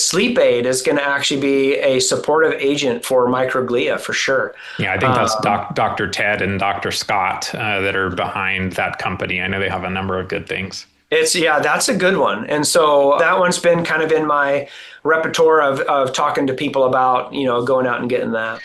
sleep aid is going to actually be a supportive agent for microglia for sure. Yeah, I think that's Dr. Ted and Dr. Scott that are behind that company. I know they have a number of good things. That's a good one. And so that one's been kind of in my repertoire of talking to people about, going out and getting that.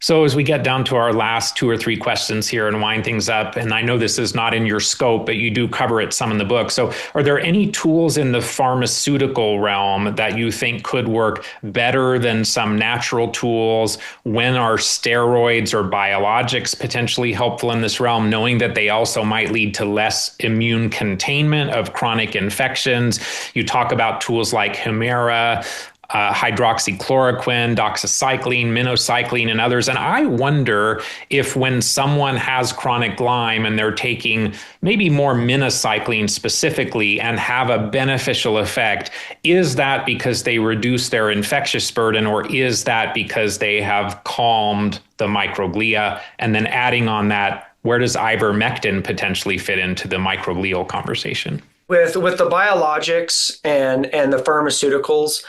So as we get down to our last 2 or 3 questions here and wind things up, and I know this is not in your scope, but you do cover it some in the book. So are there any tools in the pharmaceutical realm that you think could work better than some natural tools? When are steroids or biologics potentially helpful in this realm, knowing that they also might lead to less immune containment of chronic infections? You talk about tools like Humira, hydroxychloroquine, doxycycline, minocycline, and others. And I wonder if when someone has chronic Lyme and they're taking maybe more minocycline specifically and have a beneficial effect, is that because they reduce their infectious burden, or is that because they have calmed the microglia? And then adding on that, where does ivermectin potentially fit into the microglial conversation? With the biologics and the pharmaceuticals,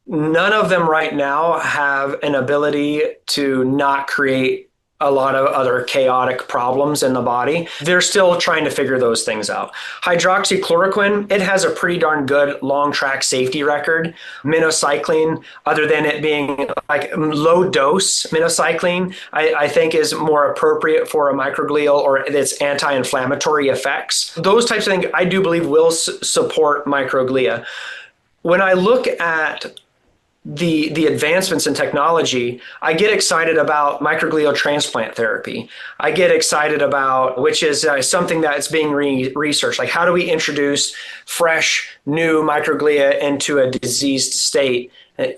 none of them right now have an ability to not create a lot of other chaotic problems in the body. They're still trying to figure those things out. Hydroxychloroquine, it has a pretty darn good long track safety record. Minocycline, other than it being like low dose minocycline, I think is more appropriate for a microglial or its anti-inflammatory effects. Those types of things I do believe will support microglia. When I look at the advancements in technology, I get excited about microglial transplant therapy. I get excited about, which is something that's being researched. Like, how do we introduce fresh, new microglia into a diseased state?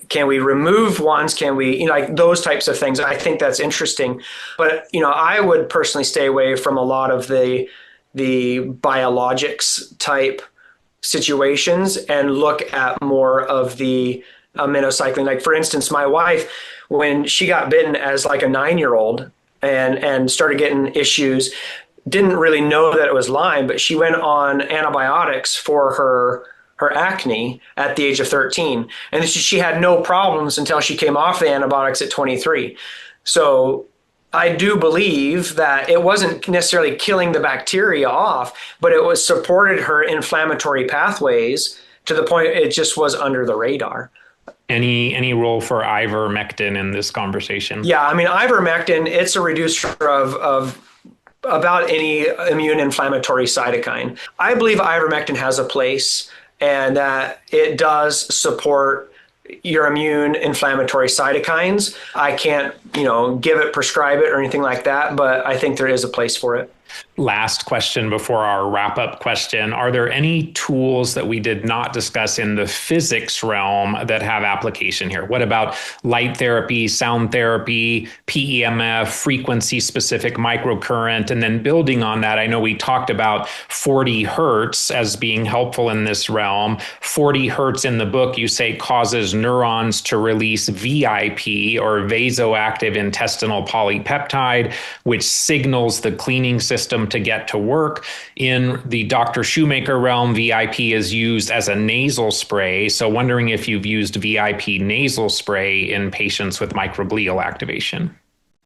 Can we remove ones? Can we, like those types of things? I think that's interesting. But, I would personally stay away from a lot of the biologics type situations and look at more of the minocycline. Like, for instance, my wife, when she got bitten as like a 9-year-old and started getting issues, didn't really know that it was Lyme, but she went on antibiotics for her acne at the age of 13. And she had no problems until she came off the antibiotics at 23. So I do believe that it wasn't necessarily killing the bacteria off, but it was supported her inflammatory pathways to the point it just was under the radar. Any role for ivermectin in this conversation? Yeah, I mean, ivermectin, it's a reducer of about any immune inflammatory cytokine. I believe ivermectin has a place and that it does support your immune inflammatory cytokines. I can't, prescribe it or anything like that, but I think there is a place for it. Last question before our wrap-up question. Are there any tools that we did not discuss in the physics realm that have application here? What about light therapy, sound therapy, PEMF, frequency-specific microcurrent? And then building on that, I know we talked about 40 hertz as being helpful in this realm. 40 hertz in the book, you say, causes neurons to release VIP, or vasoactive intestinal polypeptide, which signals the cleaning system to get to work. In the Dr. Shoemaker realm, VIP is used as a nasal spray. So wondering if you've used VIP nasal spray in patients with microglial activation.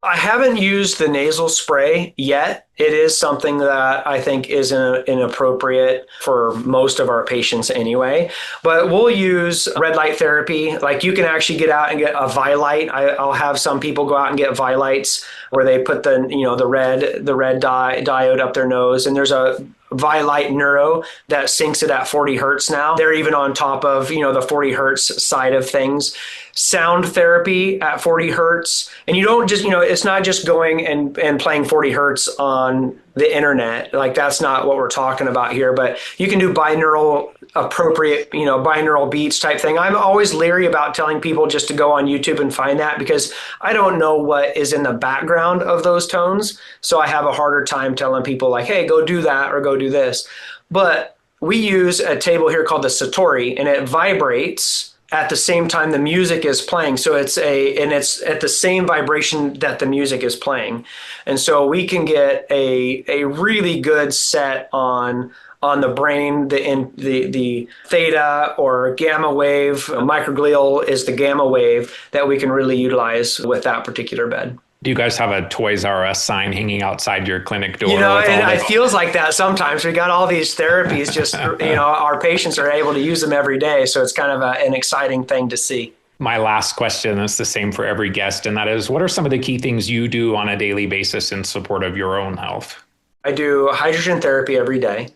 I haven't used the nasal spray yet. It is something that I think is inappropriate for most of our patients anyway. But we'll use red light therapy. Like, you can actually get out and get a Vilite. I'll have some people go out and get Vilites where they put the red diode up their nose, and there's a Vilite Neuro that syncs it at 40 hertz now. They're even on top of, the 40 hertz side of things. Sound therapy at 40 hertz. And you don't just, it's not just going and playing 40 hertz on the internet. Like, that's not what we're talking about here, but you can do binaural appropriate, binaural beats type thing. I'm always leery about telling people just to go on YouTube and find that, because I don't know what is in the background of those tones. So I have a harder time telling people like, hey, go do that or go do this. But we use a table here called the Satori, and it vibrates at the same time the music is playing. So it's at the same vibration that the music is playing. And so we can get a really good set on the brain, the theta or gamma wave. Microglial is the gamma wave that we can really utilize with that particular bed. Do you guys have a Toys R Us sign hanging outside your clinic door? And it feels like that sometimes. We got all these therapies, just, our patients are able to use them every day. So it's kind of an exciting thing to see. My last question is the same for every guest, and that is, what are some of the key things you do on a daily basis in support of your own health? I do hydrogen therapy every day.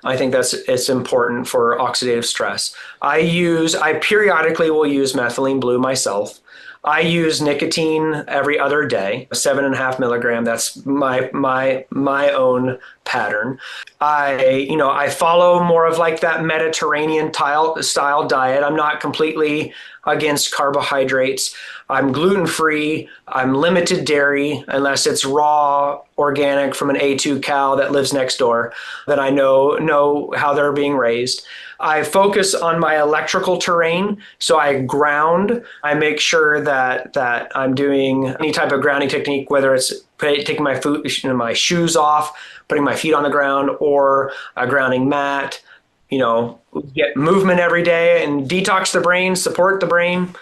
I think it's important for oxidative stress. I periodically will use methylene blue myself. I use nicotine every other day, 7.5 milligram. That's my own pattern. I follow more of like that Mediterranean style diet. I'm not completely against carbohydrates. I'm gluten-free. I'm limited dairy unless it's raw, organic from an A2 cow that lives next door that I know how they're being raised. I focus on my electrical terrain. So I ground. I make sure that I'm doing any type of grounding technique, whether it's taking my shoes off, putting my feet on the ground, or a grounding mat. Get movement every day and detox the brain, support the brain.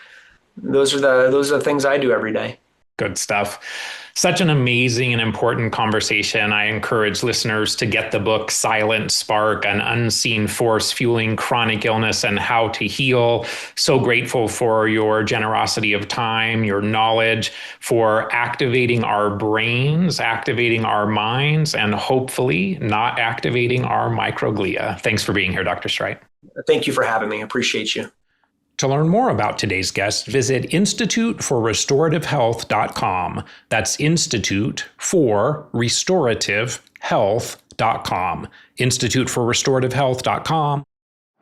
Those are the things I do every day. Good stuff. Such an amazing and important conversation. I encourage listeners to get the book Silent Spark, An Unseen Force Fueling Chronic Illness and How to Heal. So grateful for your generosity of time, your knowledge, for activating our brains, activating our minds, and hopefully not activating our microglia. Thanks for being here, Dr. Streit. Thank you for having me. I appreciate you. To learn more about today's guest, visit instituteforrestorativehealth.com. That's instituteforrestorativehealth.com. instituteforrestorativehealth.com.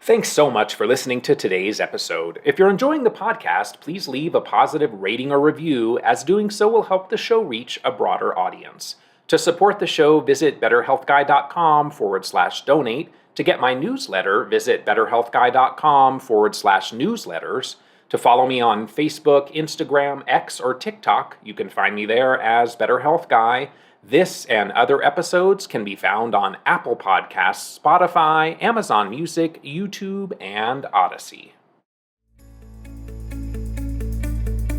Thanks so much for listening to today's episode. If you're enjoying the podcast, please leave a positive rating or review, as doing so will help the show reach a broader audience. To support the show, visit betterhealthguy.com/donate. To get my newsletter, visit betterhealthguy.com/newsletters. To follow me on Facebook, Instagram, X, or TikTok, you can find me there as Better Health Guy. This and other episodes can be found on Apple Podcasts, Spotify, Amazon Music, YouTube, and Odyssey.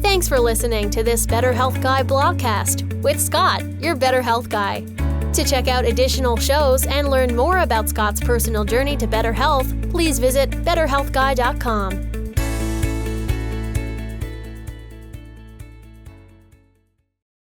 Thanks for listening to this Better Health Guy blogcast with Scott, your Better Health Guy. To check out additional shows and learn more about Scott's personal journey to better health, please visit betterhealthguy.com.